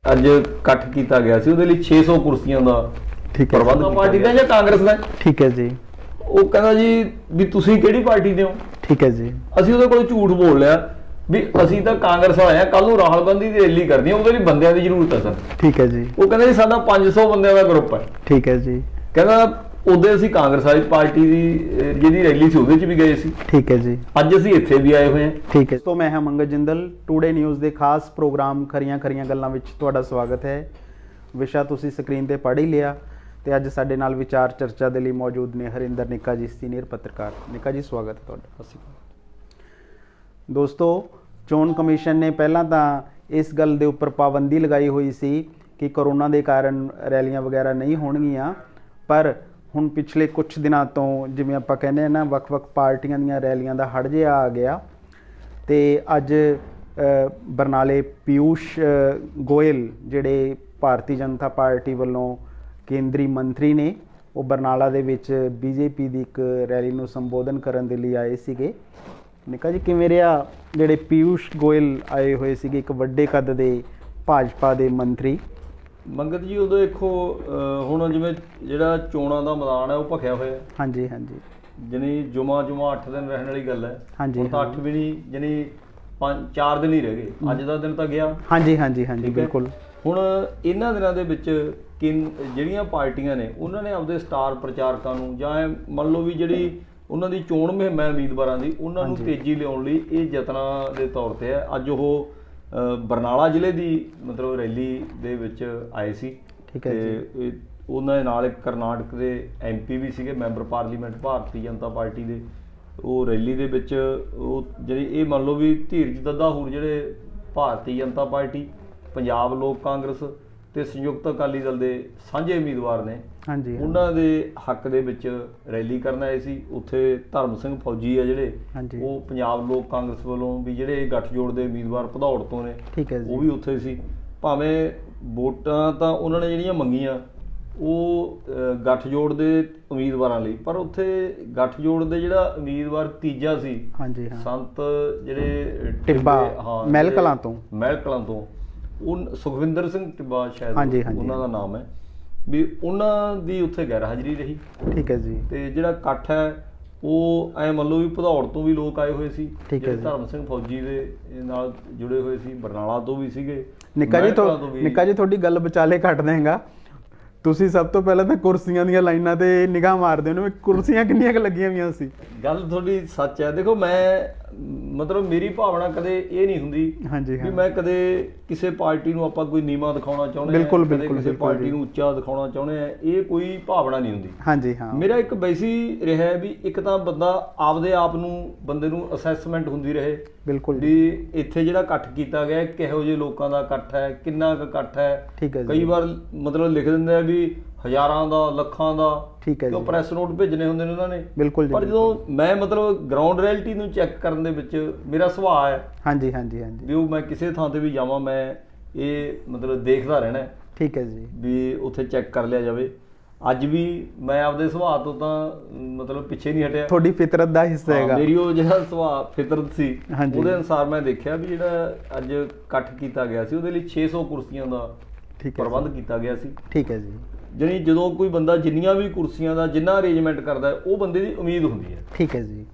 ਅੱਜ ਇਕੱਠ ਕੀਤਾ ਗਿਆ ਸੀ ਉਹਦੇ ਲਈ 600 ਕੁਰਸੀਆਂ ਦਾ ਠੀਕ ਹੈ ਪ੍ਰਬੰਧ ਪਾਰਟੀ ਦਾ ਜਾਂ ਕਾਂਗਰਸ ਦਾ। ਠੀਕ ਹੈ ਜੀ। ਉਹ ਕਹਿੰਦਾ ਜੀ ਵੀ ਤੁਸੀਂ ਕਿਹੜੀ ਪਾਰਟੀ ਦੇ ਹੋ। ਠੀਕ ਹੈ ਜੀ। ਅਸੀਂ ਉਹਦੇ ਕੋਲ ਝੂਠ ਬੋਲ ਲਿਆ ਵੀ ਅਸੀਂ ਤਾਂ ਕਾਂਗਰਸ ਵਾਲੇ ਆ, ਕੱਲ ਨੂੰ ਰਾਹੁਲ ਗਾਂਧੀ ਦੀ ਰੈਲੀ ਕਰਦੀ ਆ, ਉਹਦੇ ਲਈ ਬੰਦਿਆਂ ਦੀ ਜ਼ਰੂਰਤ ਹੈ ਸਰ। ਠੀਕ ਹੈ ਜੀ। ਉਹ ਕਹਿੰਦਾ ਜੀ ਸਾਡਾ 500 ਬੰਦਿਆਂ ਦਾ ਗਰੁੱਪ ਹੈ। ਠੀਕ ਹੈ ਜੀ। ਕਹਿੰਦਾ ਉਹਦੇ ਅਸੀਂ ਕਾਂਗਰਸ ਵਾਲੀ ਪਾਰਟੀ ਦੀ ਜਿਹਦੀ ਰੈਲੀ ਸੀ ਉਹਦੇ 'ਚ ਵੀ ਗਏ ਸੀ। ਠੀਕ ਹੈ ਜੀ। ਅੱਜ ਅਸੀਂ ਇੱਥੇ ਵੀ ਆਏ ਹੋਏ ਹਾਂ। ਠੀਕ ਹੈ। ਤੋਂ ਮੈਂ ਹਾਂ ਮੰਗਤ ਜਿੰਦਲ, ਟੂਡੇ ਨਿਊਜ਼ ਦੇ ਖਾਸ ਪ੍ਰੋਗਰਾਮ ਖਰੀਆਂ ਖਰੀਆਂ ਗੱਲਾਂ ਵਿੱਚ ਤੁਹਾਡਾ ਸਵਾਗਤ ਹੈ। ਵਿਸ਼ਾ ਤੁਸੀਂ ਸਕਰੀਨ ਤੇ ਪੜ੍ਹ ਹੀ ਲਿਆ ਤੇ ਅੱਜ ਸਾਡੇ ਨਾਲ ਵਿਚਾਰ ਚਰਚਾ ਦੇ ਲਈ ਮੌਜੂਦ ਨੇ ਹਰਿੰਦਰ ਨਿੱਕਾ ਜੀ, ਸੀਨੀਅਰ ਪੱਤਰਕਾਰ। ਨਿੱਕਾ ਜੀ, ਸਵਾਗਤ ਹੈ ਤੁਹਾਡਾ। ਦੋਸਤੋ, ਚੋਣ ਕਮਿਸ਼ਨ ਨੇ ਪਹਿਲਾਂ ਤਾਂ ਇਸ ਗੱਲ ਦੇ ਉੱਪਰ ਪਾਬੰਦੀ ਲਗਾਈ ਹੋਈ ਸੀ ਕਿ ਕਰੋਨਾ ਦੇ ਕਾਰਨ ਰੈਲੀਆਂ ਵਗੈਰਾ ਨਹੀਂ ਹੋਣਗੀਆਂ, ਪਰ ਹੁਣ ਪਿਛਲੇ ਕੁਝ ਦਿਨਾਂ ਤੋਂ ਜਿਵੇਂ ਆਪਾਂ ਕਹਿੰਦੇ ਹਾਂ ਨਾ, ਵੱਖ-ਵੱਖ ਪਾਰਟੀਆਂ ਦੀਆਂ ਰੈਲੀਆਂ ਦਾ ਹੜ ਜਿਹਾ ਆ ਗਿਆ ਤੇ ਅੱਜ ਬਰਨਾਲੇ ਪੀਊਸ਼ ਗੋਇਲ ਜਿਹੜੇ ਭਾਰਤੀ ਜਨਤਾ ਪਾਰਟੀ ਵੱਲੋਂ ਕੇਂਦਰੀ ਮੰਤਰੀ ਨੇ, ਉਹ ਬਰਨਾਲਾ ਦੇ ਵਿੱਚ ਬੀਜੇਪੀ ਦੀ ਇੱਕ ਰੈਲੀ ਨੂੰ ਸੰਬੋਧਨ ਕਰਨ ਦੇ ਲਈ ਆਏ ਸੀਗੇ। ਨਿੱਕਾ ਜੀ, ਕਿਵੇਂ ਰਿਹਾ ਜਿਹੜੇ ਪੀਊਸ਼ ਗੋਇਲ ਆਏ ਹੋਏ ਸੀਗੇ, ਇੱਕ ਵੱਡੇ ਕੱਦ ਦੇ ਭਾਜਪਾ ਦੇ ਮੰਤਰੀ? ਮੰਗਤ ਜੀ, ਉਦੋਂ ਦੇਖੋ ਹੁਣ ਜਿਵੇਂ ਜਿਹੜਾ ਚੋਣਾਂ ਦਾ ਮੈਦਾਨ ਹੈ ਉਹ ਭਖਿਆ ਹੋਇਆ। ਹਾਂਜੀ ਹਾਂਜੀ। ਜਾਣੀ ਜੁਮਾ 8 ਦਿਨ ਰਹਿਣ ਵਾਲੀ ਗੱਲ ਹੈ। ਹਾਂਜੀ। ਹੁਣ ਤਾਂ 8 ਵੀ ਨਹੀਂ, ਜਾਣੀ 4 ਦਿਨ ਹੀ ਰਹਿ ਗਏ। ਅੱਜ ਦਾ ਦਿਨ ਤਾਂ ਗਿਆ। ਹਾਂਜੀ ਹਾਂਜੀ ਹਾਂਜੀ, ਬਿਲਕੁਲ। ਹੁਣ ਇਹਨਾਂ ਦਿਨਾਂ ਦੇ ਵਿੱਚ ਜਿਹੜੀਆਂ ਪਾਰਟੀਆਂ ਨੇ ਉਹਨਾਂ ਨੇ ਆਪਦੇ ਸਟਾਰ ਪ੍ਰਚਾਰਕਾਂ ਨੂੰ ਜਾਂ ਮੰਨ ਲਓ ਵੀ ਜਿਹੜੀ ਉਹਨਾਂ ਦੀ ਚੋਣ ਮੁਹਿੰਮ ਹੈ ਉਮੀਦਵਾਰਾਂ ਦੀ, ਉਹਨਾਂ ਨੂੰ ਤੇਜ਼ੀ ਲਿਆਉਣ ਲਈ ਇਹ ਯਤਨਾਂ ਦੇ ਤੌਰ ਤੇ ਹੈ। ਅੱਜ ਉਹ ਬਰਨਾਲਾ ਜ਼ਿਲ੍ਹੇ ਦੀ ਮਤਲਬ ਰੈਲੀ ਦੇ ਵਿੱਚ ਆਏ ਸੀ। ਠੀਕ ਹੈ ਤੇ ਉਹਨਾਂ ਦੇ ਨਾਲ ਇੱਕ ਕਰਨਾਟਕ ਦੇ MP ਵੀ ਸੀਗੇ, member parliament Bharatiya Janata party ਦੇ। ਉਹ ਰੈਲੀ ਦੇ ਵਿੱਚ ਉਹ ਜਿਹੜੀ ਇਹ ਮੰਨ ਲਓ ਵੀ ਧੀਰਜ ਦੱਦਾਹੂਰ ਜਿਹੜੇ ਭਾਰਤੀ ਜਨਤਾ ਪਾਰਟੀ, ਪੰਜਾਬ ਲੋਕ ਕਾਂਗਰਸ ਤੇ ਸੰਯੁਕਤ ਅਕਾਲੀ ਦਲ ਦੇ ਸਾਂਝੇ ਉਮੀਦਵਾਰ ਨੇ, ਹਾਂਜੀ, ਉਹਨਾਂ ਦੇ ਹੱਕ ਦੇ ਵਿੱਚ ਰੈਲੀ ਕਰਨ ਆਏ ਸੀ। ਉੱਥੇ ਧਰਮ ਸਿੰਘ ਫੌਜੀ ਆ ਜਿਹੜੇ, ਉਹ ਪੰਜਾਬ ਲੋਕ ਕਾਂਗਰਸ ਵੱਲੋਂ ਵੀ ਜਿਹੜੇ ਗੱਠਜੋੜ ਦੇ ਉਮੀਦਵਾਰ ਭਦੌੜ ਤੋਂ ਨੇ, ਉਹ ਵੀ ਉੱਥੇ ਸੀ। ਭਾਵੇਂ ਵੋਟਾਂ ਤਾਂ ਉਹਨਾਂ ਨੇ ਜਿਹੜੀਆਂ ਮੰਗੀਆਂ ਉਹ ਗੱਠਜੋੜ ਦੇ ਉਮੀਦਵਾਰਾਂ ਲਈ, ਪਰ ਉੱਥੇ ਗੱਠਜੋੜ ਦੇ ਜਿਹੜਾ ਉਮੀਦਵਾਰ ਤੀਜਾ ਸੀ, ਸੰਤ ਜਿਹੜੇ ਟਿੱਬਾ ਮਹਿਲ ਕਲਾਂ ਤੋਂ, ਉਹ ਸੁਖਵਿੰਦਰ ਸਿੰਘ ਟਿੱਬਾ ਸ਼ਾਇਦ ਉਹਨਾਂ ਦਾ ਨਾਮ ਹੈ, ਵੀ ਉਹਨਾਂ ਦੀ ਉੱਥੇ ਗੈਰ ਹਾਜ਼ਰੀ ਰਹੀ। ਠੀਕ ਹੈ ਜੀ। ਤੇ ਜਿਹੜਾ ਇਕੱਠ ਹੈ ਉਹ ਐ ਮੰਨ ਲਓ ਵੀ ਭਦੌੜ ਤੋਂ ਵੀ ਲੋਕ ਆਏ ਹੋਏ ਸੀ, ਜਿਹੜੇ ਧਰਮ ਸਿੰਘ ਫੌਜੀ ਦੇ ਨਾਲ ਜੁੜੇ ਹੋਏ ਸੀ, ਬਰਨਾਲਾ ਤੋਂ ਵੀ ਸੀਗੇ। ਨਿੱਕਾ ਜੀ ਤੁਹਾਡੀ ਗੱਲ ਵਿਚਾਲੇ ਕੱਟ ਦੇਗਾ। ਤੁਸੀਂ ਸਭ ਤੋਂ ਪਹਿਲਾਂ ਤਾਂ ਕੁਰਸੀਆਂ ਦੀਆਂ ਲਾਈਨਾਂ ਤੇ ਨਿਗਾਹ ਮਾਰਦੇ ਹੋ, ਕੁਰਸੀਆਂ ਕਿੰਨੀਆਂ ਕੁ ਲੱਗੀਆਂ ਹੋਈਆਂ ਸੀ? ਗੱਲ ਤੁਹਾਡੀ ਸੱਚ ਹੈ। ਦੇਖੋ, ਮੈਂ ਮਤਲਬ ਮੇਰੀ ਭਾਵਨਾ ਕਦੇ ਇਹ ਨਹੀਂ ਹੁੰਦੀ ਵੀ ਮੈਂ ਕਦੇ ਕਿਸੇ ਪਾਰਟੀ ਨੂੰ ਆਪਾਂ ਕੋਈ ਨੀਵਾਂ ਦਿਖਾਉਣਾ ਚਾਹੁੰਦੇ ਹਾਂ, ਕਦੇ ਕਿਸੇ ਪਾਰਟੀ ਨੂੰ ਉੱਚਾ ਦਿਖਾਉਣਾ ਚਾਹੁੰਦੇ ਆ, ਇਹ ਕੋਈ ਭਾਵਨਾ ਨਹੀਂ ਹੁੰਦੀ। ਹਾਂਜੀ ਹਾਂ। ਮੇਰਾ ਇੱਕ ਵੈਸੀ ਰਿਹਾ ਵੀ ਇੱਕ ਤਾਂ ਬੰਦਾ ਆਪਦੇ ਆਪ ਨੂੰ, ਬੰਦੇ ਨੂੰ ਅਸੈਸਮੈਂਟ ਹੁੰਦੀ ਰਹੇ ਬਿਲਕੁਲ ਵੀ ਇੱਥੇ ਜਿਹੜਾ ਇਕੱਠ ਕੀਤਾ ਗਿਆ ਕਿਹੋ ਜਿਹੇ ਲੋਕਾਂ ਦਾ ਇਕੱਠ ਹੈ, ਕਿੰਨਾ ਕੁ ਇਕੱਠ ਹੈ। ਕਈ ਵਾਰ ਮਤਲਬ ਲਿਖ ਦਿੰਦੇ ਆ ਵੀ ਹਜ਼ਾਰਾਂ ਦਾ, ਲੱਖਾਂ ਦਾ, ਕਿਉਂ ਪ੍ਰੈਸ ਨੋਟ ਭੇਜਣੇ ਹੁੰਦੇ ਨੇ ਉਹਨਾਂ ਨੇ। ਬਿਲਕੁਲ। ਪਰ ਜਦੋਂ ਮੈਂ ਮਤਲਬ ਗਰਾਊਂਡ ਰਿਐਲਿਟੀ ਨੂੰ ਚੈੱਕ ਕਰਨ ਦੇ ਵਿੱਚ ਮੇਰਾ ਸੁਭਾਅ ਹੈ ਹਾਂਜੀ ਹਾਂਜੀ ਹਾਂਜੀ ਵੀ ਉਹ ਮੈਂ ਕਿਸੇ ਥਾਂ ਤੇ ਵੀ ਜਾਵਾਂ, ਮੈਂ ਇਹ ਮਤਲਬ ਦੇਖਦਾ ਰਹਿਣਾ। ਠੀਕ ਹੈ ਜੀ। ਵੀ ਉੱਥੇ ਚੈੱਕ ਕਰ ਲਿਆ ਜਾਵੇ। ਅੱਜ ਵੀ ਮੈਂ ਆਪਦੇ ਸੁਭਾਅ ਤੋਂ ਤਾਂ ਮਤਲਬ ਪਿੱਛੇ ਨਹੀਂ ਹਟਿਆ। ਤੁਹਾਡੀ ਫਿਤਰਤ ਦਾ ਹਿੱਸਾ ਹੈਗਾ। ਮੇਰੀ ਉਹ ਜਿਹੜਾ ਸੁਭਾਅ ਫਿਤਰਤ ਸੀ ਉਹਦੇ ਅਨੁਸਾਰ ਮੈਂ ਦੇਖਿਆ ਵੀ ਜਿਹੜਾ ਅੱਜ ਇਕੱਠ ਕੀਤਾ ਗਿਆ ਸੀ ਉਹਦੇ ਲਈ 600 ਕੁਰਸੀਆਂ ਦਾ ਪ੍ਰਬੰਧ ਕੀਤਾ ਗਿਆ ਸੀ। ਠੀਕ ਹੈ ਜੀ। ਜਾਣੀ ਜਦੋਂ ਕੋਈ ਬੰਦਾ ਜਿੰਨੀਆਂ ਵੀ ਕੁਰਸੀਆਂ ਦਾ ਜਿੰਨਾ ਅਰੇਂਜਮੈਂਟ ਕਰਦਾ ਉਹ ਬੰਦੇ ਦੀ ਉਮੀਦ ਹੁੰਦੀ ਹੈ। ਠੀਕ ਹੈ ਜੀ।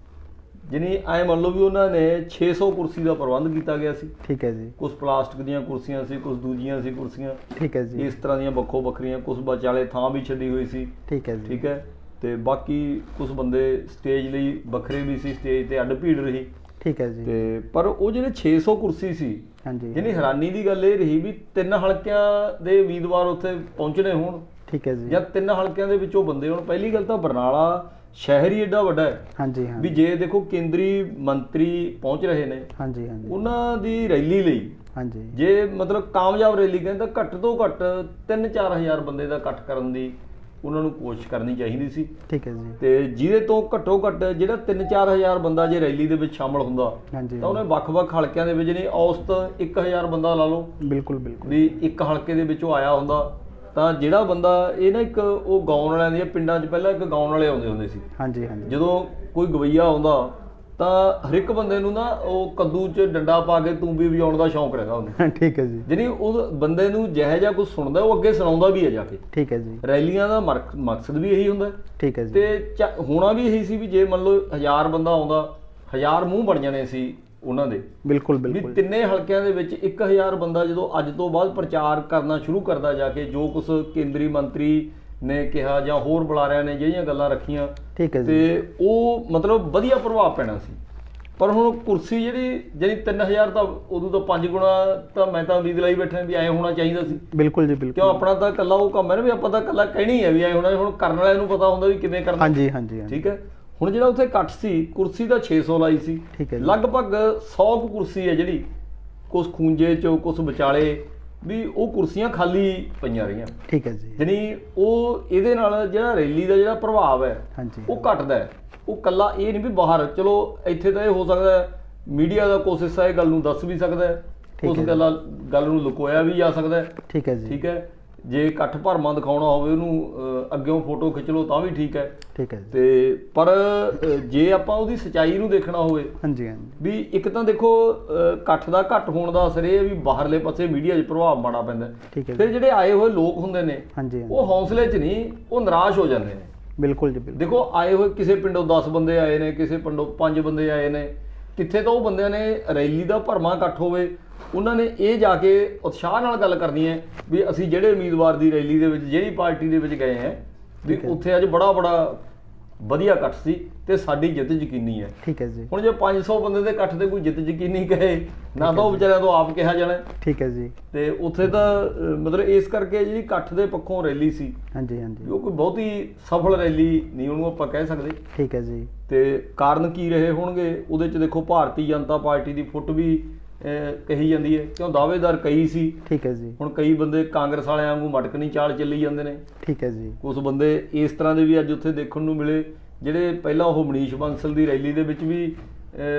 ਜਾਣੀ ਐ ਮੰਨ ਲਓ ਵੀ ਉਹਨਾਂ ਨੇ 600 ਕੁਰਸੀ ਦਾ ਪ੍ਰਬੰਧ ਕੀਤਾ ਗਿਆ ਸੀ। ਠੀਕ ਹੈ ਜੀ। ਕੁਝ ਪਲਾਸਟਿਕ ਦੀਆਂ ਕੁਰਸੀਆਂ ਸੀ, ਕੁਝ ਦੂਜੀਆਂ ਸੀ ਕੁਰਸੀਆਂ। ਠੀਕ ਹੈ ਜੀ। ਇਸ ਤਰ੍ਹਾਂ ਦੀਆਂ ਵੱਖੋ ਵੱਖਰੀਆਂ, ਕੁਝ ਵਿਚਾਲੇ ਥਾਂ ਵੀ ਛੱਡੀ ਹੋਈ ਸੀ। ਠੀਕ ਹੈ ਜੀ। ਠੀਕ ਹੈ। ਤੇ ਬਾਕੀ ਕੁਝ ਬੰਦੇ ਸਟੇਜ ਲਈ ਵੱਖਰੇ ਵੀ ਸੀ, ਸਟੇਜ ਤੇ ਅੱਡ ਭੀੜ ਰਹੀ। ਠੀਕ ਹੈ ਜੀ। ਤੇ ਪਰ ਉਹ ਜਿਹੜੇ 600 ਕੁਰਸੀ ਸੀ, ਜਿਹਨੇ ਹੈਰਾਨੀ ਦੀ ਗੱਲ ਇਹ ਰਹੀ ਵੀ 3 ਹਲਕਿਆਂ ਦੇ ਉਮੀਦਵਾਰ ਉੱਥੇ ਪਹੁੰਚਣੇ ਹੋਣ। ਠੀਕ ਹੈ ਜੀ। ਜਾਂ 3 ਹਲਕਿਆਂ ਦੇ ਵਿੱਚੋਂ ਬੰਦੇ ਹੋਣ। ਪਹਿਲੀ ਗੱਲ ਤਾਂ ਬਰਨਾਲਾ ਸ਼ਹਿਰ ਹੀ ਏਡਾ ਵੱਡਾ ਹੈ ਵੀ ਜੇ ਦੇਖੋ ਕੇਂਦਰੀ ਮੰਤਰੀ ਪਹੁੰਚ ਰਹੇ ਨੇ ਉਹਨਾਂ ਦੀ ਰੈਲੀ ਲਈ, ਜੇ ਮਤਲਬ ਕਾਮਯਾਬ ਰੈਲੀ ਕਹਿੰਦੇ ਤਾਂ ਘੱਟ ਤੋਂ ਘੱਟ 3-4 ਹਜ਼ਾਰ ਬੰਦੇ ਦਾ ਇਕੱਠ ਕਰਨ ਦੀ ਉਹਨਾਂ ਨੂੰ ਕੋਸ਼ਿਸ਼ ਕਰਨੀ ਚਾਹੀਦੀ ਸੀ। ਠੀਕ ਹੈ ਜੀ। ਤੇ ਜਿਹਦੇ ਤੋਂ ਘੱਟੋ ਘੱਟ ਜਿਹੜਾ 3-4 ਹਜ਼ਾਰ ਬੰਦਾ ਜੇ ਰੈਲੀ ਦੇ ਵਿੱਚ ਸ਼ਾਮਲ ਹੁੰਦਾ ਤਾਂ ਉਹਨੇ ਵੱਖ-ਵੱਖ ਹਲਕਿਆਂ ਦੇ ਵਿੱਚ ਨਹੀਂ ਔਸਤ 1000 ਬੰਦਾ ਲਾ ਲਓ। ਬਿਲਕੁਲ ਬਿਲਕੁਲ। ਵੀ ਇੱਕ ਹਲਕੇ ਦੇ ਵਿੱਚੋਂ ਆਇਆ ਹੁੰਦਾ ਤਾਂ ਜਿਹੜਾ ਬੰਦਾ ਇਹ ਨਾ ਇੱਕ ਉਹ ਗਾਉਣ ਵਾਲਿਆਂ ਦੀਆਂ ਪਿੰਡਾਂ 'ਚ ਪਹਿਲਾਂ ਇੱਕ ਗਾਉਣ ਵਾਲੇ ਆਉਂਦੇ ਹੁੰਦੇ ਸੀ। ਜਦੋਂ ਕੋਈ ਗਵਈਆ ਆਉਂਦਾ ਤਾਂ ਹਰ ਇੱਕ ਬੰਦੇ ਨੂੰ ਨਾ ਉਹ ਕੱਦੂ 'ਚ ਡੰਡਾ ਪਾ ਕੇ ਤੂੰਬੀ ਵਜਾਉਣ ਦਾ ਸ਼ੌਂਕ ਰਹਿੰਦਾ ਉਹਨੂੰ। ਠੀਕ ਹੈ ਜੀ। ਜਾਨੀ ਉਹ ਬੰਦੇ ਨੂੰ ਜਿਹੋ ਜਿਹਾ ਕੁਝ ਸੁਣਦਾ ਉਹ ਅੱਗੇ ਸੁਣਾਉਂਦਾ ਵੀ ਹੈ ਜਾ ਕੇ। ਠੀਕ ਹੈ ਜੀ। ਰੈਲੀਆਂ ਦਾ ਮਕਸਦ ਵੀ ਇਹੀ ਹੁੰਦਾ। ਠੀਕ ਹੈ ਜੀ। ਤੇ ਹੋਣਾ ਵੀ ਇਹੀ ਸੀ ਵੀ ਜੇ ਮੰਨ ਲਓ 1000 ਬੰਦਾ ਆਉਂਦਾ 1000 ਮੂੰਹ ਬਣ ਜਾਣੇ ਸੀ ਉਹਨਾਂ ਦੇ। ਬਿਲਕੁਲ ਵੀ ਬਿਲਕੁਲ। ਤਿੰਨੇ ਹਲਕਿਆਂ ਦੇ ਵਿੱਚ 1000 ਬੰਦਾ ਜਦੋਂ ਅੱਜ ਤੋਂ ਬਾਅਦ ਪ੍ਰਚਾਰ ਕਰਨਾ ਸ਼ੁਰੂ ਕਰਦਾ ਜਾ ਕੇ, ਜੋ ਕੁਝ ਕੇਂਦਰੀ ਮੰਤਰੀ ਨੇ ਕਿਹਾ ਜਾਂ ਹੋਰ ਬੁਲਾਰਿਆਂ ਨੇ ਜਿਹੜੀਆਂ ਗੱਲਾਂ ਰੱਖੀਆਂ, ਠੀਕ ਹੈ ਜੀ, ਤੇ ਉਹ ਮਤਲਬ ਵਧੀਆ ਪ੍ਰਭਾਵ ਪੈਣਾ ਸੀ। ਪਰ ਹੁਣ ਕੁਰਸੀ ਜਿਹੜੀ 3000 ਤਾਂ ਉਦੋਂ ਤਾਂ 5 ਗੁਣਾ ਤਾਂ ਮੈਂ ਤਾਂ ਉਮੀਦ ਲਈ ਬੈਠਾ ਵੀ ਐਂ ਹੋਣਾ ਚਾਹੀਦਾ ਸੀ। ਬਿਲਕੁਲ ਜੀ ਬਿਲਕੁਲ। ਕਿਉਂ ਆਪਣਾ ਤਾਂ ਇਕੱਲਾ ਉਹ ਕੰਮ ਹੈ ਨਾ ਵੀ ਆਪਾਂ ਤਾਂ ਇਕੱਲਾ ਕਹਿਣੀ ਹੈ ਵੀ ਐਂ ਹੋਣਾ, ਹੁਣ ਕਰਨ ਵਾਲਿਆਂ ਨੂੰ ਪਤਾ ਹੁੰਦਾ ਵੀ ਕਿਵੇਂ ਕਰਨਾ। ਹਾਂਜੀ ਹਾਂਜੀ। ਠੀਕ ਹੈ। ਹੁਣ ਜਿਹੜਾ ਉੱਥੇ ਇਕੱਠ ਸੀ, ਕੁਰਸੀ ਤਾਂ 600 ਲਾਈ ਸੀ। ਠੀਕ ਹੈ। ਲਗਭਗ 100 ਕੁਰਸੀ ਹੈ ਜਿਹੜੀ, ਕੁਛ ਖੂੰਜੇ ਚੋਂ ਕੁਛ ਵਿਚਾਲੇ ਵੀ ਉਹ ਕੁਰਸੀਆਂ ਖਾਲੀ ਪਈਆਂ ਰਹੀਆਂ। ਠੀਕ ਹੈ ਜੀ। ਜਾਨੀ ਉਹ ਇਹਦੇ ਨਾਲ ਜਿਹੜਾ ਰੈਲੀ ਦਾ ਜਿਹੜਾ ਪ੍ਰਭਾਵ ਹੈ ਹਾਂਜੀ ਉਹ ਘਟਦਾ ਹੈ। ਉਹ ਕੱਲਾ ਇਹ ਨਹੀਂ ਵੀ ਬਾਹਰ, ਚਲੋ ਇੱਥੇ ਤਾਂ ਇਹ ਹੋ ਸਕਦਾ ਮੀਡੀਆ ਦਾ ਕੁਛ ਹਿੱਸਾ ਇਹ ਗੱਲ ਨੂੰ ਦੱਸ ਵੀ ਸਕਦਾ ਹੈ, ਉਸ ਗੱਲ ਨੂੰ ਲੁਕੋਇਆ ਵੀ ਜਾ ਸਕਦਾ ਹੈ। ਠੀਕ ਹੈ ਜੀ। ਠੀਕ ਹੈ। ਜੇ ਇਕੱਠ ਭਰਮਾਂ ਦਿਖਾਉਣਾ ਹੋਵੇ ਉਹਨੂੰ ਅੱਗਿਓਂ ਫੋਟੋ ਖਿੱਚ ਲਓ ਤਾਂ ਵੀ ਠੀਕ ਹੈ। ਠੀਕ ਹੈ ਜੀ। ਤੇ ਪਰ ਜੇ ਆਪਾਂ ਉਹਦੀ ਸੱਚਾਈ ਨੂੰ ਦੇਖਣਾ ਹੋਵੇ, ਹਾਂਜੀ ਹਾਂਜੀ, ਵੀ ਇੱਕ ਤਾਂ ਦੇਖੋ ਇਕੱਠ ਦਾ ਘੱਟ ਹੋਣ ਦਾ ਅਸਰ ਇਹ ਵੀ ਬਾਹਰਲੇ ਪਾਸੇ ਮੀਡੀਆ 'ਚ ਪ੍ਰਭਾਵ ਮਾੜਾ ਪੈਂਦਾ। ਠੀਕ ਹੈ। ਫਿਰ ਜਿਹੜੇ ਆਏ ਹੋਏ ਲੋਕ ਹੁੰਦੇ ਨੇ, ਹਾਂਜੀ, ਉਹ ਹੌਸਲੇ 'ਚ ਨਹੀਂ, ਉਹ ਨਿਰਾਸ਼ ਹੋ ਜਾਂਦੇ ਨੇ। ਬਿਲਕੁਲ ਜੀ ਬਿਲਕੁਲ। ਦੇਖੋ ਆਏ ਹੋਏ ਕਿਸੇ ਪਿੰਡੋਂ 10 ਬੰਦੇ ਆਏ ਨੇ, ਕਿਸੇ ਪਿੰਡੋਂ 5 ਬੰਦੇ ਆਏ ਨੇ, ਕਿੱਥੇ ਤਾਂ ਉਹ ਬੰਦਿਆਂ ਨੇ ਰੈਲੀ ਦਾ ਭਰਮਾ ਇਕੱਠ ਹੋਵੇ, ਉਹਨਾਂ ਨੇ ਇਹ ਜਾ ਕੇ ਉਤਸ਼ਾਹ ਨਾਲ ਗੱਲ ਕਰਨੀ ਹੈ ਵੀ ਅਸੀਂ ਜਿਹੜੇ ਉਮੀਦਵਾਰ ਦੀ ਰੈਲੀ ਦੇ ਵਿੱਚ ਜਿਹੜੀ ਪਾਰਟੀ ਦੇ ਵਿੱਚ ਗਏ ਹੈ ਵੀ ਉੱਥੇ ਅੱਜ ਬੜਾ ਵਧੀਆ ਇਕੱਠ ਸੀ ਤੇ ਸਾਡੀ ਜਿੱਤ ਯਕੀਨੀ ਹੈ। ਠੀਕ ਹੈ ਜੀ। ਹੁਣ ਜੇ 500 ਬੰਦੇ ਦੇ ਇਕੱਠ ਤੇ ਕੋਈ ਜਿੱਤ ਯਕੀਨੀ ਕਹੇ ਨਾ, ਤਾਂ ਉਹ ਵਿਚਾਰਿਆਂ ਤੋਂ ਆਪ ਕਿਹਾ ਜਾਣਾ। ਠੀਕ ਹੈ ਜੀ। ਤੇ ਉੱਥੇ ਤਾਂ ਮਤਲਬ ਇਸ ਕਰਕੇ ਜਿਹੜੀ ਇਕੱਠ ਦੇ ਪੱਖੋਂ ਰੈਲੀ ਸੀ, ਹਾਂਜੀ ਹਾਂਜੀ, ਉਹ ਕੋਈ ਬਹੁਤੀ ਸਫਲ ਰੈਲੀ ਨਹੀਂ ਉਹਨੂੰ ਆਪਾਂ ਕਹਿ ਸਕਦੇ। ਠੀਕ ਹੈ ਜੀ। ਤੇ ਕਾਰਨ ਕੀ ਰਹੇ ਹੋਣਗੇ ਉਹਦੇ 'ਚ ਦੇਖੋ ਭਾਰਤੀ ਜਨਤਾ ਪਾਰਟੀ ਦੀ ਫੁੱਟ ਵੀ ਕਹੀ ਜਾਂਦੀ ਹੈ, ਕਿਉਂ ਦਾਅਵੇਦਾਰ ਕਈ ਸੀ। ਠੀਕ ਹੈ ਜੀ। ਹੁਣ ਕਈ ਬੰਦੇ ਕਾਂਗਰਸ ਵਾਲਿਆਂ ਵਾਂਗੂ ਮਟਕਣੀ ਚਾਲ ਚੱਲੀ ਜਾਂਦੇ ਨੇ। ਠੀਕ ਹੈ ਜੀ। ਕੁਝ ਬੰਦੇ ਇਸ ਤਰ੍ਹਾਂ ਦੇ ਵੀ ਅੱਜ ਉੱਥੇ ਦੇਖਣ ਨੂੰ ਮਿਲੇ, ਜਿਹੜੇ ਪਹਿਲਾਂ ਉਹ ਮਨੀਸ਼ ਬੰਸਲ ਦੀ ਰੈਲੀ ਦੇ ਵਿੱਚ ਵੀ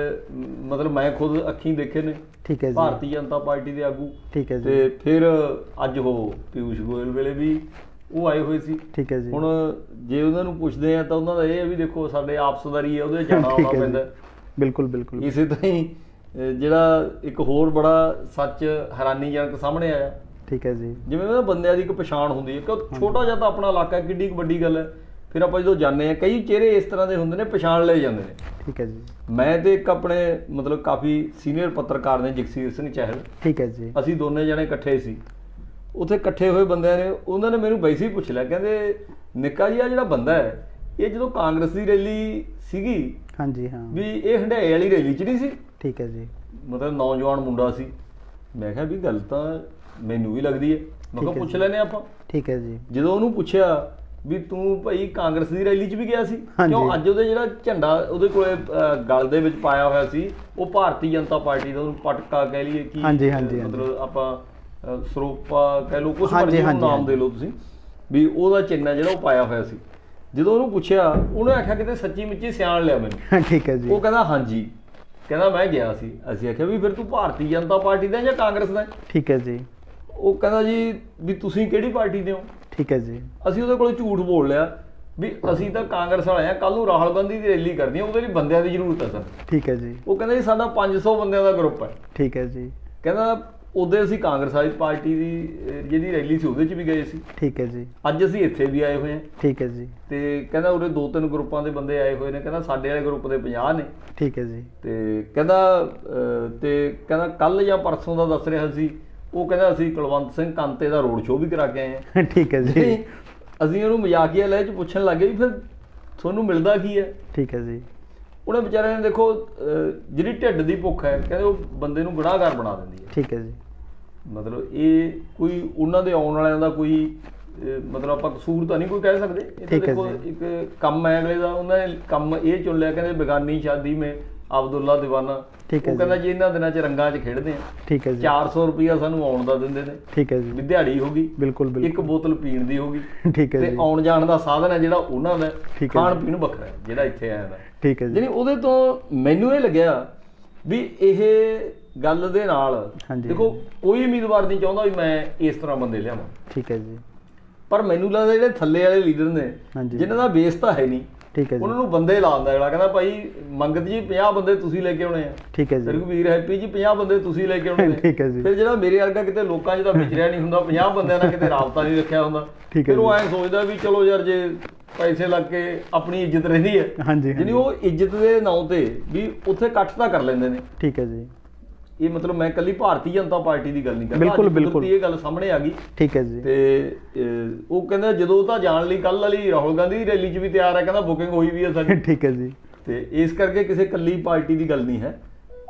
ਮਤਲਬ ਮੈਂ ਖੁਦ ਅੱਖੀਂ ਦੇਖੇ ਨੇ। ਠੀਕ ਹੈ ਜੀ। ਭਾਰਤੀ ਜਨਤਾ ਪਾਰਟੀ ਦੇ ਆਗੂ। ਠੀਕ ਹੈ ਜੀ। ਤੇ ਫਿਰ ਅੱਜ ਉਹ ਪਿਊਸ਼ ਗੋਇਲ ਵੇਲੇ ਵੀ ਉਹ ਆਏ ਹੋਏ ਸੀ। ਠੀਕ ਹੈ ਜੀ। ਹੁਣ ਜੇ ਉਹਨਾਂ ਨੂੰ ਪੁੱਛਦੇ ਆ ਤਾਂ ਉਹਨਾਂ ਦਾ ਇਹ ਹੈ ਵੀ ਦੇਖੋ ਸਾਡੇ ਆਪਸਦਾਰੀ ਹੈ, ਉਹਦੇ ਜਾਣਾ ਆਉਣਾ ਪੈਂਦਾ। ਬਿਲਕੁਲ ਬਿਲਕੁਲ। ਇਸੇ ਤਰ੍ਹਾਂ ਹੀ ਜਿਹੜਾ ਇੱਕ ਹੋਰ ਬੜਾ ਸੱਚ ਹੈਰਾਨੀਜਨਕ ਸਾਹਮਣੇ ਆਇਆ। ਠੀਕ ਹੈ ਜੀ। ਜਿਵੇਂ ਉਹਨਾਂ ਬੰਦਿਆਂ ਦੀ ਇੱਕ ਪਛਾਣ ਹੁੰਦੀ ਹੈ, ਕਿਉਂ ਛੋਟਾ ਜਿਹਾ ਤਾਂ ਆਪਣਾ ਇਲਾਕਾ ਕਿੱਡੀ ਕੁ ਵੱਡੀ ਗੱਲ ਹੈ। ਫਿਰ ਆਪਾਂ ਜਦੋਂ ਜਾਂਦੇ ਹਾਂ, ਕਈ ਚਿਹਰੇ ਇਸ ਤਰ੍ਹਾਂ ਦੇ ਹੁੰਦੇ ਨੇ, ਪਛਾਣ ਲਏ ਜਾਂਦੇ ਨੇ। ਠੀਕ ਹੈ ਜੀ। ਮੈਂ ਤੇ ਇੱਕ ਆਪਣੇ ਮਤਲਬ ਕਾਫੀ ਸੀਨੀਅਰ ਪੱਤਰਕਾਰ ਨੇ, ਜਗਸੀਰ ਸਿੰਘ ਚਹਿਲ। ਠੀਕ ਹੈ ਜੀ। ਅਸੀਂ ਦੋਨੇ ਜਣੇ ਇਕੱਠੇ ਸੀ ਉੱਥੇ। ਇਕੱਠੇ ਹੋਏ ਬੰਦਿਆਂ ਨੇ ਉਹਨਾਂ ਨੇ ਮੈਨੂੰ ਵੈਸੇ ਹੀ ਪੁੱਛ ਲਿਆ, ਕਹਿੰਦੇ ਨਿੱਕਾ ਜੀ ਆ ਜਿਹੜਾ ਬੰਦਾ ਹੈ ਇਹ ਜਦੋਂ ਕਾਂਗਰਸ ਦੀ ਰੈਲੀ ਸੀਗੀ, ਹਾਂਜੀ ਹਾਂ, ਵੀ ਇਹ ਹੰਡਾਏ ਵਾਲੀ ਰੈਲੀ 'ਚ ਨਹੀਂ ਸੀ। ਠੀਕ ਹੈ ਜੀ। ਮਤਲਬ ਨੌਜਵਾਨ ਮੁੰਡਾ ਸੀ। ਮੈਂ ਕਿਹਾ ਵੀ ਗੱਲ ਤਾਂ ਮੈਨੂੰ ਵੀ ਲੱਗਦੀ ਹੈ, ਮੈਂ ਕਿਹਾ ਪੁੱਛ ਲੈਨੇ ਆਪਾਂ। ਠੀਕ ਹੈ ਜੀ। ਜਦੋਂ ਉਹਨੂੰ ਪੁੱਛਿਆ ਵੀ ਤੂੰ ਭਾਈ ਕਾਂਗਰਸ ਦੀ ਰੈਲੀ 'ਚ ਵੀ ਗਿਆ ਸੀ, ਕਿਉਂ ਅੱਜ ਉਹਦੇ ਜਿਹੜਾ ਝੰਡਾ ਉਹਦੇ ਕੋਲੇ ਗਲ ਦੇ ਵਿੱਚ ਪਾਇਆ ਹੋਇਆ ਸੀ ਉਹ ਭਾਰਤੀ ਜਨਤਾ ਪਾਰਟੀ ਦਾ, ਉਹਨੂੰ ਪਟਕਾ ਕਹਿ ਲਈਏ ਕੀ, ਮਤਲਬ ਆਪਾਂ ਸਰੂਪਾ ਕਹਿ ਲਓ, ਕੁਛ ਮਰਜ਼ੀ ਨਾਮ ਦੇ ਲਓ ਤੁਸੀਂ, ਵੀ ਉਹਦਾ ਚਿੰਨ੍ਹ ਜਿਹੜਾ ਉਹ ਪਾਇਆ ਹੋਇਆ ਸੀ। ਜਦੋਂ ਉਹਨੂੰ ਪੁੱਛਿਆ ਉਹਨੇ ਆਖਿਆ ਕਿਤੇ ਸੱਚੀ ਮੁੱਚੀ ਸਿਆਣ ਲਿਆ ਮੈਨੂੰ। ਠੀਕ ਹੈ ਜੀ। ਉਹ ਕਹਿੰਦਾ ਹਾਂਜੀ, ਕਹਿੰਦਾ ਮੈਂ ਗਿਆ ਸੀ। ਅਸੀਂ ਆਖਿਆ ਵੀ ਫਿਰ ਤੂੰ ਭਾਰਤੀ ਜਨਤਾ ਪਾਰਟੀ ਦਾ ਜਾਂ ਕਾਂਗਰਸ ਦਾ? ਠੀਕ ਹੈ ਜੀ। ਉਹ ਕਹਿੰਦਾ ਜੀ ਵੀ ਤੁਸੀਂ ਕਿਹੜੀ ਪਾਰਟੀ ਦੇ ਹੋ? ਠੀਕ ਹੈ ਜੀ। ਅਸੀਂ ਉਹਦੇ ਕੋਲ ਝੂਠ ਬੋਲ ਲਿਆ ਵੀ ਅਸੀਂ ਤਾਂ ਕਾਂਗਰਸ ਵਾਲੇ ਆ, ਕੱਲ ਨੂੰ ਰਾਹੁਲ ਗਾਂਧੀ ਦੀ ਰੈਲੀ ਕਰਨੀ ਆ, ਉਹਦੇ ਲਈ ਬੰਦਿਆਂ ਦੀ ਜ਼ਰੂਰਤ ਹੈ ਸਰ। ਠੀਕ ਹੈ ਜੀ। ਉਹ ਕਹਿੰਦਾ ਜੀ ਸਾਡਾ 500 ਬੰਦਿਆਂ ਦਾ ਗਰੁੱਪ ਹੈ। ਠੀਕ ਹੈ ਜੀ। ਕਹਿੰਦਾ ਉਦੋਂ ਅਸੀਂ ਕਾਂਗਰਸ ਵਾਲੀ ਪਾਰਟੀ ਦੀ ਜਿਹੜੀ ਰੈਲੀ ਸੀ ਉਹਦੇ 'ਚ ਵੀ ਗਏ ਸੀ। ਠੀਕ ਹੈ ਜੀ। ਅੱਜ ਅਸੀਂ ਇੱਥੇ ਵੀ ਆਏ ਹੋਏ ਹਾਂ। ਠੀਕ ਹੈ ਜੀ। ਤੇ ਕਹਿੰਦਾ ਉਰੇ 2-3 ਗਰੁੱਪਾਂ ਦੇ ਬੰਦੇ ਆਏ ਹੋਏ ਨੇ, ਕਹਿੰਦਾ ਸਾਡੇ ਵਾਲੇ ਗਰੁੱਪ ਦੇ 50 ਨੇ। ਠੀਕ ਹੈ ਜੀ। ਤੇ ਕਹਿੰਦਾ ਕੱਲ ਜਾਂ ਪਰਸੋਂ ਦਾ ਦੱਸ ਰਿਹਾ ਸੀ ਉਹ, ਕਹਿੰਦਾ ਅਸੀਂ ਕੁਲਵੰਤ ਸਿੰਘ ਕਾਂਤੇ ਦਾ ਰੋਡ ਸ਼ੋਅ ਵੀ ਕਰਾ ਕੇ ਆਏ ਹਾਂ। ਠੀਕ ਹੈ ਜੀ। ਅਸੀਂ ਉਹਨੂੰ ਮਜ਼ਾਕੀਆ ਲਹਿ 'ਚ ਪੁੱਛਣ ਲੱਗੇ ਵੀ ਫਿਰ ਤੁਹਾਨੂੰ ਮਿਲਦਾ ਕੀ ਹੈ? ਠੀਕ ਹੈ ਜੀ। ਉਹਨੇ ਵਿਚਾਰਿਆਂ ਨੇ ਦੇਖੋ ਜਿਹੜੀ ਢਿੱਡ ਦੀ ਭੁੱਖ ਹੈ, ਕਹਿੰਦੇ ਉਹ ਬੰਦੇ ਨੂੰ ਗੁਨਾਹਗਾਰ ਬਣਾ ਦਿੰਦੀ ਹੈ। ਠੀਕ ਹੈ ਜੀ। ਮਤਲਬ ਇਹ ਕੋਈ ਉਹਨਾਂ ਦੇ ਆਉਣ ਵਾਲਿਆਂ ਦਾ ਕੋਈ ਮਤਲਬ ਆਪਾਂ ਕਸੂਰ ਤਾਂ ਨਹੀਂ ਕੋਈ ਕਹਿ ਸਕਦੇ। ਇਹ ਤਾਂ ਦੇਖੋ ਇੱਕ ਕੰਮ ਹੈ ਅਗਲੇ ਦਾ, ਉਹਨਾਂ ਨੇ ਕੰਮ ਇਹ ਚੁਣ ਲਿਆ, ਕਹਿੰਦੇ ਬੇਗਾਨੀ ਸ਼ਾਦੀ ਮੈਂ ਅਬਦੁੱਲਾ ਦੀਵਾਨਾ। ਉਹ ਕਹਿੰਦਾ ਜੀ ਇਹਨਾਂ ਦਿਨਾਂ 'ਚ ਰੰਗਾਂ 'ਚ ਖੇਡਦੇ ਆ। ਠੀਕ ਹੈ ਜੀ। 400 ਰੁਪਇਆ ਸਾਨੂੰ ਆਉਣ ਦਾ ਦਿੰਦੇ ਨੇ। ਠੀਕ ਹੈ ਜੀ। ਵੀ ਦਿਹਾੜੀ ਹੋ ਗਈ, ਬਿਲਕੁਲ ਬਿਲਕੁਲ, ਇੱਕ ਬੋਤਲ ਪੀਣ ਦੀ ਹੋ ਗਈ। ਠੀਕ ਹੈ ਜੀ। ਤੇ ਆਉਣ ਜਾਣ ਦਾ ਸਾਧਨ ਹੈ ਜਿਹੜਾ ਉਹਨਾਂ ਦਾ, ਖਾਣ ਪੀਣ ਵੱਖਰਾ ਹੈ ਜਿਹੜਾ ਇੱਥੇ ਆਇਆ ਦਾ। ਠੀਕ ਹੈ ਜੀ। ਯਾਨੀ ਉਹਦੇ ਤੋਂ ਮੈਨੂੰ ਇਹ ਲੱਗਿਆ ਵੀ ਇਹ ਗੱਲ ਦੇ ਨਾਲ ਦੇਖੋ ਕੋਈ ਉਮੀਦਵਾਰ ਨਹੀਂ ਚਾਹੁੰਦਾ ਵੀ ਮੈਂ ਇਸ ਤਰ੍ਹਾਂ ਬੰਦੇ ਲਿਆਵਾਂ। ਠੀਕ ਹੈ ਜੀ। ਪਰ ਮੈਨੂੰ ਲੱਗਦਾ ਜਿਹੜੇ ਥੱਲੇ ਵਾਲੇ ਲੀਡਰ ਨੇ ਜਿਨ੍ਹਾਂ ਦਾ ਬੇਸ ਤਾਂ ਹੈ ਨਹੀਂ, ਠੀਕ ਹੈ ਜੀ। ਉਹਨਾਂ ਨੂੰ ਬੰਦੇ ਲਾਉਂਦਾ, ਅਗਲਾ ਕਹਿੰਦਾ ਭਾਈ ਮੰਗਤ ਜੀ 50 ਬੰਦੇ ਤੁਸੀਂ ਲੈ ਕੇ ਆਉਣੇ ਆ, ਠੀਕ ਹੈ ਜੀ। ਰਘਵੀਰ ਹੈਪੀ ਜੀ 50 ਬੰਦੇ ਤੁਸੀਂ ਲੈ ਕੇ ਆਉਣੇ ਨੇ, ਠੀਕ ਹੈ ਜੀ। ਫਿਰ ਜਿਹੜਾ ਮੇਰੇ ਵਰਗਾ ਕਿਤੇ ਲੋਕਾਂ 'ਚ ਤਾਂ ਵਿਚਰਿਆ ਨਹੀਂ ਹੁੰਦਾ, 50 ਬੰਦਿਆਂ ਨਾਲ ਕਿਤੇ ਰਾਬਤਾ ਨਹੀਂ ਰੱਖਿਆ ਹੁੰਦਾ, ਫਿਰ ਉਹ ਐਂ ਸੋਚਦਾ ਵੀ ਚਲੋ ਯਾਰ ਜੇ ਪੈਸੇ ਲੱਗ ਕੇ ਆਪਣੀ ਇੱਜ਼ਤ ਰਹਿੰਦੀ ਹੈ, ਹਾਂਜੀ, ਜਿਹਨੀ ਉਹ ਇੱਜ਼ਤ ਦੇ ਨਾਂ ਤੇ ਵੀ ਉੱਥੇ ਇਕੱਠ ਤਾਂ ਕਰ ਲੈਂਦੇ ਨੇ। ਠੀਕ ਹੈ ਜੀ। ਇਹ ਮਤਲਬ ਮੈਂ ਕੱਲੀ ਭਾਰਤੀ ਜਨਤਾ ਪਾਰਟੀ ਦੀ ਗੱਲ ਨਹੀਂ ਕਰਦਾ, ਬਿਲਕੁਲ ਬਿਲਕੁਲ ਇਹ ਗੱਲ ਸਾਹਮਣੇ ਆ ਗਈ। ਠੀਕ ਹੈ ਜੀ। ਤੇ ਉਹ ਕਹਿੰਦਾ ਜਦੋਂ ਤਾਂ ਜਾਣ ਲਈ ਕੱਲ ਵਾਲੀ ਰਾਹੁਲ ਗਾਂਧੀ ਦੀ ਰੈਲੀ 'ਚ ਵੀ ਤਿਆਰ ਹੈ, ਕਹਿੰਦਾ ਬੁਕਿੰਗ ਹੋਈ ਵੀ ਹੈ ਸਾਡੀ। ਠੀਕ ਹੈ ਜੀ। ਤੇ ਇਸ ਕਰਕੇ ਕਿਸੇ ਕੱਲੀ ਪਾਰਟੀ ਦੀ ਗੱਲ ਨਹੀਂ ਹੈ,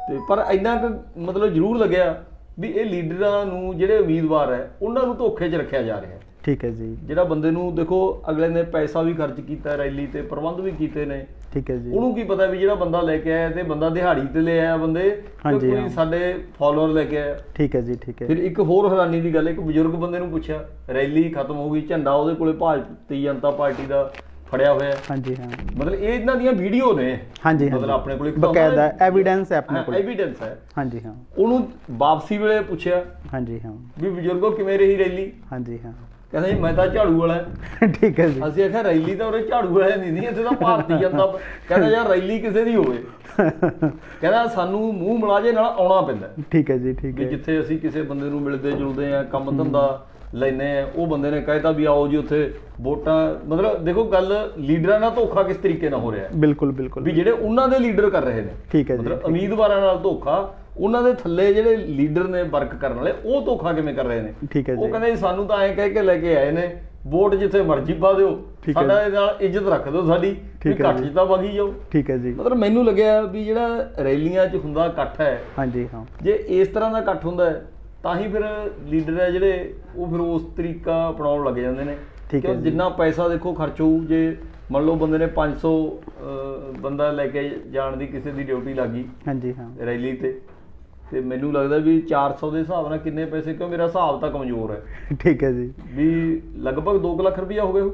ਤੇ ਪਰ ਇੰਨਾ ਕੁ ਮਤਲਬ ਜ਼ਰੂਰ ਲੱਗਿਆ ਵੀ ਇਹ ਲੀਡਰਾਂ ਨੂੰ ਜਿਹੜੇ ਉਮੀਦਵਾਰ ਹੈ ਉਹਨਾਂ ਨੂੰ ਧੋਖੇ 'ਚ ਰੱਖਿਆ ਜਾ ਰਿਹਾ ਹੈ। ਠੀਕ ਹੈ ਜੀ। ਜਿਹੜਾ ਬੰਦੇ ਨੂੰ ਦੇਖੋ ਅਗਲੇ ਨੇ ਪੈਸਾ ਵੀ ਖਰਚ ਕੀਤਾ, ਰੈਲੀ ਤੇ ਪ੍ਰਬੰਧ ਵੀ ਕੀਤੇ ਨੇ, ਠੀਕ ਹੈ ਜੀ। ਉਹਨੂੰ ਕੀ ਪਤਾ ਵੀ ਜਿਹੜਾ ਬੰਦਾ ਲੈ ਕੇ ਆਇਆ ਤੇ ਬੰਦਾ ਦਿਹਾੜੀ ਤੇ ਲੈ ਆਇਆ ਬੰਦੇ, ਕੋਈ ਸਾਡੇ ਫਾਲੋਅਰ ਲੈ ਕੇ ਆਇਆ। ਠੀਕ ਹੈ ਜੀ। ਠੀਕ ਹੈ। ਫਿਰ ਇੱਕ ਹੋਰ ਹੈਰਾਨੀ ਦੀ ਗੱਲ, ਇੱਕ ਬਜ਼ੁਰਗ ਬੰਦੇ ਨੂੰ ਪੁੱਛਿਆ, ਰੈਲੀ ਖਤਮ ਹੋ ਗਈ, ਝੰਡਾ ਉਹਦੇ ਕੋਲੇ ਭਾਰਤੀ ਜਨਤਾ ਪਾਰਟੀ ਦਾ ਫੜਿਆ ਹੋਇਆ। ਹਾਂਜੀ ਹਾਂ। ਮਤਲਬ ਇਹ ਇਹਨਾਂ ਦੀਆਂ ਵੀਡੀਓ ਨੇ। ਹਾਂਜੀ ਮਤਲਬ ਆਪਣੇ ਕੋਲ ਇੱਕ ਬਕਾਇਦਾ ਐਵੀਡੈਂਸ ਹੈ ਆਪਣੇ ਕੋਲ। ਐਵੀਡੈਂਸ ਹੈ। ਹਾਂਜੀ ਹਾਂ। ਉਹਨੂੰ ਵਾਪਸੀ ਵੇਲੇ ਪੁੱਛਿਆ, ਹਾਂਜੀ ਹਾਂ, ਵੀ ਬਜ਼ੁਰਗੋ ਕਿਵੇਂ ਰਹੀ ਰੈਲੀ? ਹਾਂਜੀ ਹਾਂ। ਕਹਿੰਦਾ ਜੀ ਮੈਂ ਤਾਂ ਝਾੜੂ ਵਾਲਾ। ਠੀਕ ਹੈ ਜੀ। ਅਸੀਂ ਆਖਿਆ ਰੈਲੀ ਤਾਂ ਉਰੇ ਝਾੜੂ ਵਾਲਿਆਂ ਦੀ ਨਹੀਂ, ਇੱਥੇ ਤਾਂ ਭਾਰਤੀ ਜਨਤਾ। ਕਹਿੰਦਾ ਯਾਰ ਰੈਲੀ ਕਿਸੇ ਦੀ ਹੋਵੇ, ਕਹਿੰਦਾ ਸਾਨੂੰ ਮੂੰਹ ਮਲਾਜੇ ਨਾਲ ਆਉਣਾ ਪੈਂਦਾ। ਠੀਕ ਹੈ ਜੀ। ਠੀਕ ਹੈ। ਜਿੱਥੇ ਅਸੀਂ ਕਿਸੇ ਬੰਦੇ ਨੂੰ ਮਿਲਦੇ ਜੁਲਦੇ ਆ, ਕੰਮ ਧੰਦਾ ਲੈਨੇ ਆ, ਉਹ ਬੰਦੇ ਨੇ ਕਹਿਤਾ ਵੀ ਆਓ ਜੀ ਉੱਥੇ ਵੋਟਾਂ। ਮਤਲਬ ਦੇਖੋ ਗੱਲ ਲੀਡਰਾਂ ਨਾਲ ਧੋਖਾ ਕਿਸ ਤਰੀਕੇ ਨਾਲ ਹੋ ਰਿਹਾ। ਬਿਲਕੁਲ ਬਿਲਕੁਲ। ਵੀ ਜਿਹੜੇ ਉਹਨਾਂ ਦੇ ਲੀਡਰ ਕਰ ਰਹੇ ਨੇ। ਠੀਕ ਹੈ ਜੀ। ਮਤਲਬ ਉਮੀਦਵਾਰਾਂ ਨਾਲ ਧੋਖਾ, ਉਹਨਾਂ ਦੇ ਥੱਲੇ ਜਿਹੜੇ ਲੀਡਰ ਨੇ ਵਰਕ ਕਰਨ ਵਾਲੇ, ਉਹ ਧੋਖਾ ਕਿਵੇਂ ਕਰ ਰਹੇ ਨੇ। ਠੀਕ ਹੈ ਜੀ। ਉਹ ਕਹਿੰਦੇ ਸਾਨੂੰ ਤਾਂ ਐਂ ਕਹਿ ਕੇ ਲੈ ਕੇ ਆਏ ਨੇ, ਵੋਟ ਜਿੱਥੇ ਮਰਜ਼ੀ ਪਾ ਦਿਓ, ਸਾਡਾ ਇਹਦੇ ਨਾਲ ਇੱਜ਼ਤ ਰੱਖ ਦਿਓ ਸਾਡੀ, ਵੀ ਘੱਟ ਜਿੱਤਾ ਵਗੀ ਜਾਓ। ਠੀਕ ਹੈ ਜੀ। ਮਤਲਬ ਮੈਨੂੰ ਲੱਗਿਆ ਵੀ ਜਿਹੜਾ ਰੈਲੀਆਂ 'ਚ ਹੁੰਦਾ ਇਕੱਠ ਹੈ, ਹਾਂਜੀ ਹਾਂ, ਜੇ ਇਸ ਤਰ੍ਹਾਂ ਦਾ ਇਕੱਠ ਹੁੰਦਾ ਹੈ ਤਾਂ ਹੀ ਫਿਰ ਲੀਡਰ ਹੈ ਜਿਹੜੇ ਉਹ ਫਿਰ ਉਸ ਤਰੀਕਾ ਅਪਣਾਉਣ ਲੱਗ ਜਾਂਦੇ ਨੇ। ਕਿਉਂ ਜਿੰਨਾ ਪੈਸਾ ਦੇਖੋ ਖਰਚ ਹੋਊ, ਜੇ ਮੰਨ ਲਓ ਬੰਦੇ ਨੇ 500 ਬੰਦਾ ਲੈ ਕੇ ਜਾਣ ਦੀ ਕਿਸੇ ਦੀ ਡਿਊਟੀ ਲੱਗੀ, ਹਾਂਜੀ ਹਾਂ, ਰੈਲੀ ਤੇ ਮੈਨੂੰ ਲੱਗਦਾ ਵੀ 400 ਦੇ ਹਿਸਾਬ ਨਾਲ ਕਿੰਨੇ ਪੈਸੇ, ਕਿਉਂ ਮੇਰਾ ਹਿਸਾਬ ਤਾਂ ਕਮਜ਼ੋਰ ਹੈ। ਠੀਕ ਹੈ ਜੀ। ਵੀ ਲਗਭਗ 2 ਲੱਖ ਰੁਪਇਆ ਹੋ ਗਿਆ।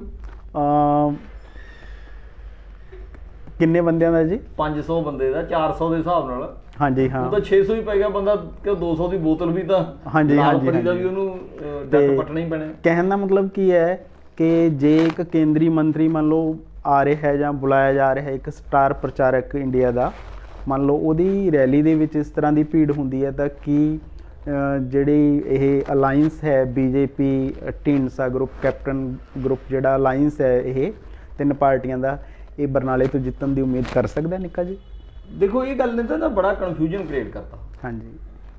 ਕਿੰਨੇ ਬੰਦਿਆਂ ਦਾ ਜੀ? 500 ਬੰਦੇ ਦਾ 400 ਦੇ ਹਿਸਾਬ ਨਾਲ। ਹਾਂਜੀ ਹਾਂ, ਉਹ ਤਾਂ 600 ਹੀ ਪੈ ਗਿਆ ਬੰਦਾ, ਕਿ 200 ਦੀ ਬੋਤਲ ਵੀ ਤਾਂ ਹਾਂਜੀ ਹਾਂਜੀ ਦਾ ਵੀ ਉਹਨੂੰ ਡੱਟ ਪੱਟਣਾ ਹੀ ਪੈਣਾ। ਕਹਿਣ ਦਾ ਮਤਲਬ ਕੀ ਹੈ ਕਿ ਜੇ ਇੱਕ ਕੇਂਦਰੀ ਮੰਤਰੀ ਮੰਨ ਲਓ ਆ ਰਿਹਾ ਹੈ ਜਾਂ ਬੁਲਾਇਆ ਜਾ ਰਿਹਾ ਹੈ, ਇੱਕ ਸਟਾਰ ਪ੍ਰਚਾਰਕ ਇੰਡੀਆ ਦਾ, ਮੰਨ ਲਓ ਉਹਦੀ ਰੈਲੀ ਦੇ ਵਿੱਚ ਇਸ ਤਰ੍ਹਾਂ ਦੀ ਭੀੜ ਹੁੰਦੀ ਹੈ, ਤਾਂ ਕੀ ਜਿਹੜੀ ਇਹ ਅਲਾਈਅੰਸ ਹੈ BJP Dhindsa group captain group ਜਿਹੜਾ ਅਲਾਈਅੰਸ ਹੈ ਇਹ 3 ਪਾਰਟੀਆਂ ਦਾ, ਇਹ ਬਰਨਾਲੇ ਤੋਂ ਜਿੱਤਣ ਦੀ ਉਮੀਦ ਕਰ ਸਕਦਾ ਨਿੱਕਾ ਜੀ? ਦੇਖੋ ਇਹ ਗੱਲ ਨੇ ਤਾਂ ਬੜਾ ਕਨਫਿਊਜ਼ਨ ਕ੍ਰੀਏਟ ਕਰਤਾ। ਹਾਂਜੀ,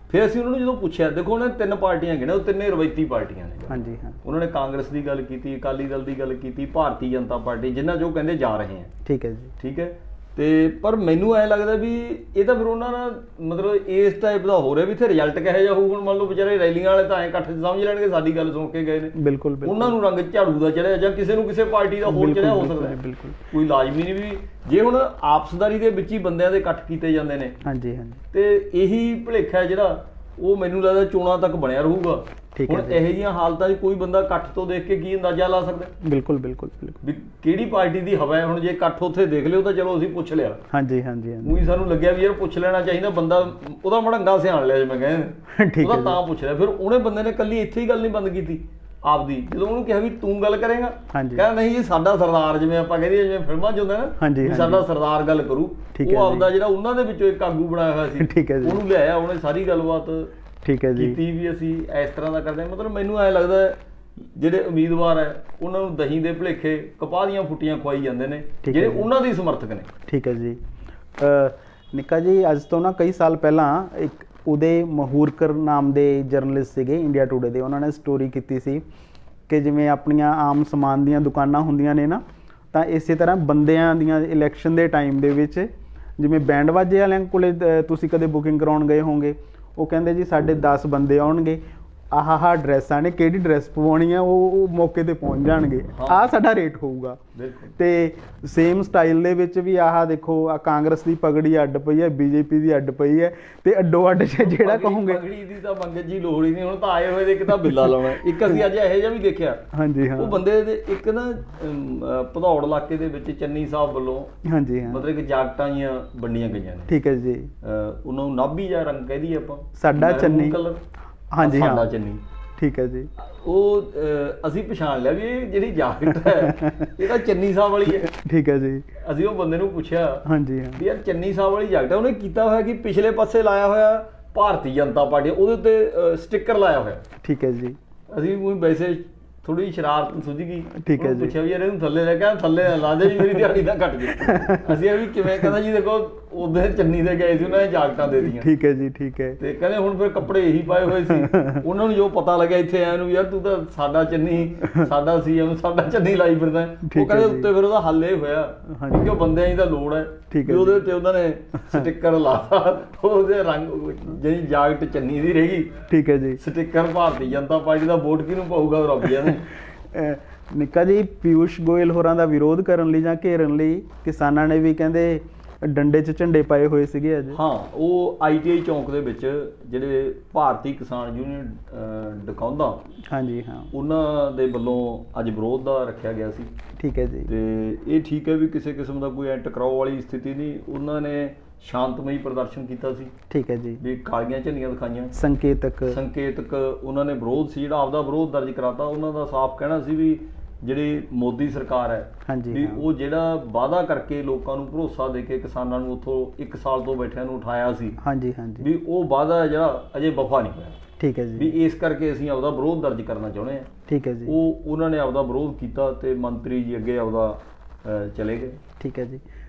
ਫਿਰ ਅਸੀਂ ਉਹਨਾਂ ਨੂੰ ਜਦੋਂ ਪੁੱਛਿਆ, ਦੇਖੋ ਉਹਨੇ 3 ਪਾਰਟੀਆਂ ਗਿਣੀਆਂ, ਉਹ ਤਿੰਨੇ ਰਵਾਇਤੀ ਪਾਰਟੀਆਂ ਨੇ। ਹਾਂਜੀ ਹਾਂ, ਉਹਨਾਂ ਨੇ ਕਾਂਗਰਸ ਦੀ ਗੱਲ ਕੀਤੀ, ਅਕਾਲੀ ਦਲ ਦੀ ਗੱਲ ਕੀਤੀ, ਭਾਰਤੀ ਜਨਤਾ ਪਾਰਟੀ, ਜਿਨ੍ਹਾਂ ਜੋ ਕਹਿੰਦੇ ਜਾ ਰਹੇ ਆ। ਠੀਕ ਹੈ ਜੀ। ਠੀਕ ਹੈ, ਤੇ ਪਰ ਮੈਨੂੰ ਐਂ ਲੱਗਦਾ ਵੀ ਇਹ ਤਾਂ ਫਿਰ ਉਹਨਾਂ ਨਾਲ ਮਤਲਬ ਇਸ ਟਾਈਪ ਦਾ ਹੋ ਰਿਹਾ ਵੀ ਇੱਥੇ ਰਿਜ਼ਲਟ ਕਿਹੋ ਜਿਹਾ ਹੋਊ। ਹੁਣ ਮੰਨ ਲਓ ਵਿਚਾਰੇ ਰੈਲੀਆਂ ਵਾਲੇ ਤਾਂ ਐਂ ਇਕੱਠ ਸਮਝ ਲੈਣਗੇ ਸਾਡੀ ਗੱਲ ਸੁਣ ਕੇ ਗਏ ਨੇ। ਬਿਲਕੁਲ, ਉਹਨਾਂ ਨੂੰ ਰੰਗ ਝਾੜੂ ਦਾ ਚੜਿਆ ਜਾਂ ਕਿਸੇ ਨੂੰ ਕਿਸੇ ਪਾਰਟੀ ਦਾ ਹੋਰ ਚੜਿਆ ਹੋ ਸਕਦਾ। ਬਿਲਕੁਲ, ਕੋਈ ਲਾਜ਼ਮੀ ਨਹੀਂ ਵੀ ਜੇ ਹੁਣ ਆਪਸਦਾਰੀ ਦੇ ਵਿੱਚ ਹੀ ਬੰਦਿਆਂ ਦੇ ਇਕੱਠ ਕੀਤੇ ਜਾਂਦੇ ਨੇ। ਹਾਂਜੀ ਹਾਂਜੀ, ਤੇ ਇਹੀ ਭੁਲੇਖਾ ਜਿਹੜਾ ਉਹ ਮੈਨੂੰ ਲੱਗਦਾ ਚੋਣਾਂ ਤੱਕ ਬਣਿਆ ਰਹੂਗਾ। ਹੁਣ ਇਹੋ ਜਿਹੀਆਂ ਹਾਲਤਾਂ 'ਚ ਕੋਈ ਬੰਦਾ ਇਕੱਠ ਤੋਂ ਦੇਖ ਕੇ ਕੀ ਅੰਦਾਜ਼ਾ ਲਾ ਸਕਦਾ? ਬਿਲਕੁਲ ਬਿਲਕੁਲ ਬਿਲਕੁਲ, ਵੀ ਕਿਹੜੀ ਪਾਰਟੀ ਦੀ ਹਵਾ ਹੈ। ਹੁਣ ਜੇ ਇਕੱਠ ਉੱਥੇ ਦੇਖ ਲਿਓ ਤਾਂ ਚਲੋ ਅਸੀਂ ਪੁੱਛ ਲਿਆ। ਹਾਂਜੀ ਹਾਂਜੀ, ਉਹੀ ਸਾਨੂੰ ਲੱਗਿਆ ਵੀ ਯਾਰ ਪੁੱਛ ਲੈਣਾ ਚਾਹੀਦਾ, ਬੰਦਾ ਉਹਦਾ ਮੜੰਗਾ ਸਿਆਣ ਲਿਆ ਜਿਵੇਂ ਕਹਿੰਦੇ, ਉਹਦਾ ਤਾਂ ਪੁੱਛ ਲਿਆ। ਫਿਰ ਉਹਨੇ ਬੰਦੇ ਨੇ ਕੱਲੀ ਇੱਥੇ ਹੀ ਗੱਲ ਨਹੀਂ ਬੰਦ ਕੀਤੀ ਆਪਦੀ, ਜਦੋਂ ਉਹਨੂੰ ਕਿਹਾ ਵੀ ਤੂੰ ਗੱਲ ਕਰੇਗਾ, ਕਹਿੰਦਾ ਨਹੀਂ ਜੀ ਸਾਡਾ ਸਰਦਾਰ, ਜਿਵੇਂ ਆਪਾਂ ਕਹਿੰਦੇ ਜਿਵੇਂ ਫਿਲਮਾਂ 'ਚ ਹੁੰਦਾ ਨਾ, ਸਾਡਾ ਸਰਦਾਰ ਗੱਲ ਕਰੂ। ਉਹ ਆਪਦਾ ਜਿਹੜਾ ਉਹਨਾਂ ਦੇ ਵਿੱਚੋਂ ਇੱਕ ਆਗੂ ਬਣਾਇਆ ਹੋਇਆ ਸੀ, ਉਹਨੂੰ ਲਿਆਇਆ, ਉਹਨੇ ਸਾਰੀ ਗੱਲਬਾਤ ਕੀਤੀ ਵੀ ਅਸੀਂ ਇਸ ਤਰ੍ਹਾਂ ਦਾ ਕਰਦੇ ਹਾਂ। ਮਤਲਬ ਮੈਨੂੰ ਐਂ ਲੱਗਦਾ ਜਿਹੜੇ ਉਮੀਦਵਾਰ ਹੈ ਉਹਨਾਂ ਨੂੰ ਦਹੀਂ ਦੇ ਭੁਲੇਖੇ ਕਪਾਹ ਦੀਆਂ ਫੁੱਟੀਆਂ ਖਵਾਈ ਜਾਂਦੇ ਨੇ ਜਿਹੜੇ ਉਹਨਾਂ ਦੇ ਸਮਰਥਕ ਨੇ। ਠੀਕ ਹੈ ਜੀ। ਨਿੱਕਾ ਜੀ, ਅੱਜ ਤੋਂ ਨਾ ਕਈ ਸਾਲ ਪਹਿਲਾਂ ਇੱਕ ਉਦੇ ਮਹੂਰਕਰ ਨਾਮ ਦੇ ਜਰਨਲਿਸਟ ਸੀਗੇ ਇੰਡੀਆ ਟੂਡੇ ਦੇ, ਉਹਨਾਂ ਨੇ ਸਟੋਰੀ ਕੀਤੀ ਸੀ ਕਿ ਜਿਵੇਂ ਆਪਣੀਆਂ ਆਮ ਸਮਾਨ ਦੀਆਂ ਦੁਕਾਨਾਂ ਹੁੰਦੀਆਂ ਨੇ ਨਾ, ਤਾਂ ਇਸੇ ਤਰ੍ਹਾਂ ਬੰਦਿਆਂ ਦੀਆਂ ਇਲੈਕਸ਼ਨ ਦੇ ਟਾਈਮ ਦੇ ਵਿੱਚ ਜਿਵੇਂ ਬੈਂਡ ਵਾਜੇ ਵਾਲਿਆਂ ਕੋਲੇ ਤੁਸੀਂ ਕਦੇ ਬੁਕਿੰਗ ਕਰਾਉਣ ਗਏ ਹੋਵੋਗੇ, ਉਹ ਕਹਿੰਦੇ ਜੀ ਸਾਡੇ 10 ਬੰਦੇ ਆਉਣਗੇ, ਆਹ ਡਰੈਸਾਂ ਨੇ, ਕਿਹੜੀ ਡਰੈਸ ਪਵਾਉਣੀ ਆ ਉਹ ਮੌਕੇ ਤੇ ਪਹੁੰਚ ਜਾਣਗੇ, ਆਹ ਸਾਡਾ ਰੇਟ ਹੋਊਗਾ। ਤੇ ਸੇਮ ਸਟਾਈਲ ਦੇ ਵਿੱਚ ਵੀ ਆਹ ਦੇਖੋ, ਆ ਕਾਂਗਰਸ ਦੀ ਪਗੜੀ ਅੱਡ ਪਈ ਹੈ, ਬੀਜੇਪੀ ਦੀ ਅੱਡ ਪਈ ਹੈ, ਤੇ ਅੱਡੋ ਅੱਡ ਜਿਹੜਾ ਕਹੋਗੇ। ਪਗੜੀ ਦੀ ਤਾਂ ਮੰਗਤ ਜੀ ਲੋੜ ਹੀ ਨਹੀਂ, ਹੁਣ ਤਾਂ ਆਏ ਹੋਏ ਦੇ ਇੱਕ ਤਾਂ ਬਿੱਲਾ ਲਾਉਣਾ। ਇੱਕ ਅਸੀਂ ਅੱਜ ਇਹੋ ਜਿਹਾ ਵੀ ਦੇਖਿਆ। ਹਾਂਜੀ ਹਾਂ, ਉਹ ਬੰਦੇ ਦੇ ਇੱਕ ਨਾ ਭਦੌੜ ਇਲਾਕੇ ਦੇ ਵਿੱਚ ਚੰਨੀ ਸਾਹਿਬ ਵੱਲੋਂ ਹਾਂਜੀ ਹਾਂ ਮਤਲਬ ਕਿ ਜਾਕਟਾਂ ਜੀਆਂ ਵੰਡੀਆਂ ਗਈਆਂ ਨੇ। ਠੀਕ ਹੈ ਜੀ। ਉਹਨਾਂ ਨੂੰ ਨਾਭੀ ਜਾਂ ਰੰਗ ਕਹਿ ਦਈਏ ਆਪਾਂ, ਸਾਡਾ ਚੰਨੀ ਕਲਰ। ਹਾਂਜੀ ਹਾਂ, ਸਾਡਾ ਚੰਨੀ। ਠੀਕ ਹੈ ਜੀ। ਉਹ ਅਸੀਂ ਪਛਾਣ ਲਿਆ ਵੀ ਇਹ ਜਿਹੜੀ ਜਾਕਟ ਹੈ ਇਹ ਤਾਂ ਚੰਨੀ ਸਾਹਿਬ ਵਾਲੀ ਹੈ। ਠੀਕ ਹੈ ਜੀ। ਅਸੀਂ ਉਹ ਬੰਦੇ ਨੂੰ ਪੁੱਛਿਆ ਹਾਂਜੀ ਹਾਂ ਵੀ ਯਾਰ ਚੰਨੀ ਸਾਹਿਬ ਵਾਲੀ ਜਾਕਟ ਹੈ, ਉਹਨੇ ਕੀਤਾ ਹੋਇਆ ਕਿ ਪਿਛਲੇ ਪਾਸੇ ਲਾਇਆ ਹੋਇਆ ਭਾਰਤੀ ਜਨਤਾ ਪਾਰਟੀ, ਉਹਦੇ ਉੱਤੇ ਸਟicker ਲਾਇਆ ਹੋਇਆ। ਠੀਕ ਹੈ ਜੀ। ਅਸੀਂ ਵੈਸੇ ਥੋੜੀ ਸ਼ਰਾਰਤ ਸੁੱਝ ਗਈ। ਠੀਕ ਹੈ ਜੀ। ਪੁੱਛਿਆ ਵੀ ਯਾਰ ਇਹਨੂੰ ਥੱਲੇ ਲੈ ਕੇ ਥੱਲੇ ਲਾ ਦੇ ਜੀ, ਮੇਰੀ ਦਿਹਾੜੀ ਤਾਂ ਘਟ ਗਈ। ਅਸੀਂ ਇਹ ਵੀ ਕਿਵੇਂ, ਕਹਿੰਦਾ ਜੀ ਦੇਖੋ ਉਹਦੇ ਚੰਨੀ ਦੇ ਗਏ ਸੀ, ਉਹਨਾਂ ਨੇ ਜਾਕਟਾਂ ਦੇ ਦਿੱਤੀਆਂ। ਠੀਕ ਹੈ ਜੀ। ਠੀਕ ਹੈ। ਤੇ ਕਹਿੰਦੇ ਹੁਣ ਫਿਰ ਕੱਪੜੇ ਇਹੀ ਪਾਏ ਹੋਏ ਸੀ। ਉਹਨਾਂ ਨੂੰ ਜੋ ਪਤਾ ਲੱਗਿਆ ਇੱਥੇ ਆਇਆ ਨੂੰ, ਯਾਰ ਤੂੰ ਤਾਂ ਸਾਡਾ ਚੰਨੀ, ਸਾਡਾ ਸੀਐਮ, ਸਾਡਾ ਚੰਨੀ ਲਾਈ ਫਿਰਦਾ। ਉਹ ਕਹਿੰਦੇ ਉੱਤੇ ਫਿਰ ਉਹਦਾ ਹੱਲ ਇਹ ਹੋਇਆ ਕਿ ਉਹ ਬੰਦਿਆਂ ਦੀ ਤਾਂ ਲੋੜ ਹੈ, ਉਹਦੇ ਉੱਤੇ ਉਹਨਾਂ ਨੇ ਸਟicker ਲਾਤਾ, ਉਹਦੇ ਰੰਗ ਜਿਹੜੀ ਜਾਕਟ ਚੰਨੀ ਦੀ ਰਹੀ। ਠੀਕ ਹੈ ਜੀ। ਸਟicker ਭਾਰਤੀ ਜਨਤਾ ਪਾਰਟੀ ਦਾ, ਵੋਟ ਕਿਹਨੂੰ ਪਾਊਗਾ ਉਹ ਰੱਬ ਜਾਣੇ। ਨਿੱਕਾ ਜੀ, ਪਿਊਸ਼ ਗੋਇਲ ਹੋਰਾਂ ਦਾ ਵਿਰੋਧ ਕਰਨ ਲਈ ਜਾਂ ਘੇਰਨ ਲਈ ਕਿਸਾਨਾਂ ਨੇ ਵੀ ਕਹਿੰਦੇ ਡੰਡੇ 'ਚ ਝੰਡੇ ਪਾਏ ਹੋਏ ਸੀਗੇ ਅੱਜ। ਹਾਂ, ਉਹ ITI ਚੌਂਕ ਦੇ ਵਿੱਚ ਜਿਹੜੇ ਭਾਰਤੀ ਕਿਸਾਨ ਯੂਨੀਅਨ ਡਕੌਂਦਾ, ਹਾਂਜੀ ਹਾਂ, ਉਹਨਾਂ ਦੇ ਵੱਲੋਂ ਅੱਜ ਵਿਰੋਧ ਦਾ ਰੱਖਿਆ ਗਿਆ ਸੀ। ਠੀਕ ਹੈ ਜੀ। ਤੇ ਇਹ ਠੀਕ ਹੈ ਵੀ ਕਿਸੇ ਕਿਸਮ ਦਾ ਕੋਈ ਟਕਰਾਓ ਵਾਲੀ ਸਥਿਤੀ ਨਹੀਂ, ਉਹਨਾਂ ਨੇ ਸ਼ਾਂਤਮਈ ਪ੍ਰਦਰਸ਼ਨ ਕੀਤਾ ਸੀ। ਠੀਕ ਹੈ ਜੀ। ਵੀ ਕਾਲੀਆਂ ਝੰਡੀਆਂ ਦਿਖਾਈਆਂ, ਸੰਕੇਤਕ ਉਹਨਾਂ ਨੇ ਵਿਰੋਧ ਸੀ ਜਿਹੜਾ ਆਪਦਾ ਵਿਰੋਧ ਦਰਜ ਕਰਾਤਾ। ਉਹਨਾਂ ਦਾ ਸਾਫ਼ ਕਹਿਣਾ ਸੀ ਵੀ ਜਿਹੜੀ ਮੋਦੀ ਸਰਕਾਰ ਹੈ ਵੀ ਉਹ ਜਿਹੜਾ ਵਾਅਦਾ ਕਰਕੇ ਲੋਕਾਂ ਨੂੰ ਭਰੋਸਾ ਦੇ ਕੇ ਕਿਸਾਨਾਂ ਨੂੰ ਉੱਥੋਂ 1 ਸਾਲ ਤੋਂ ਬੈਠਿਆਂ ਨੂੰ ਉਠਾਇਆ ਸੀ, ਵੀ ਉਹ ਵਾਅਦਾ ਜਿਹੜਾ ਅਜੇ ਵਫਾ ਨਹੀਂ ਹੋਇਆ। ਠੀਕ ਹੈ ਜੀ। ਵੀ ਇਸ ਕਰਕੇ ਅਸੀਂ ਆਪਦਾ ਵਿਰੋਧ ਦਰਜ ਕਰਨਾ ਚਾਹੁੰਦੇ ਹਾਂ। ਠੀਕ ਹੈ ਜੀ। ਉਹਨਾਂ ਨੇ ਆਪਦਾ ਵਿਰੋਧ ਕੀਤਾ ਤੇ ਮੰਤਰੀ ਜੀ ਅੱਗੇ ਆਪਦਾ ਚਲੇ ਗਏ। ਠੀਕ ਹੈ ਜੀ।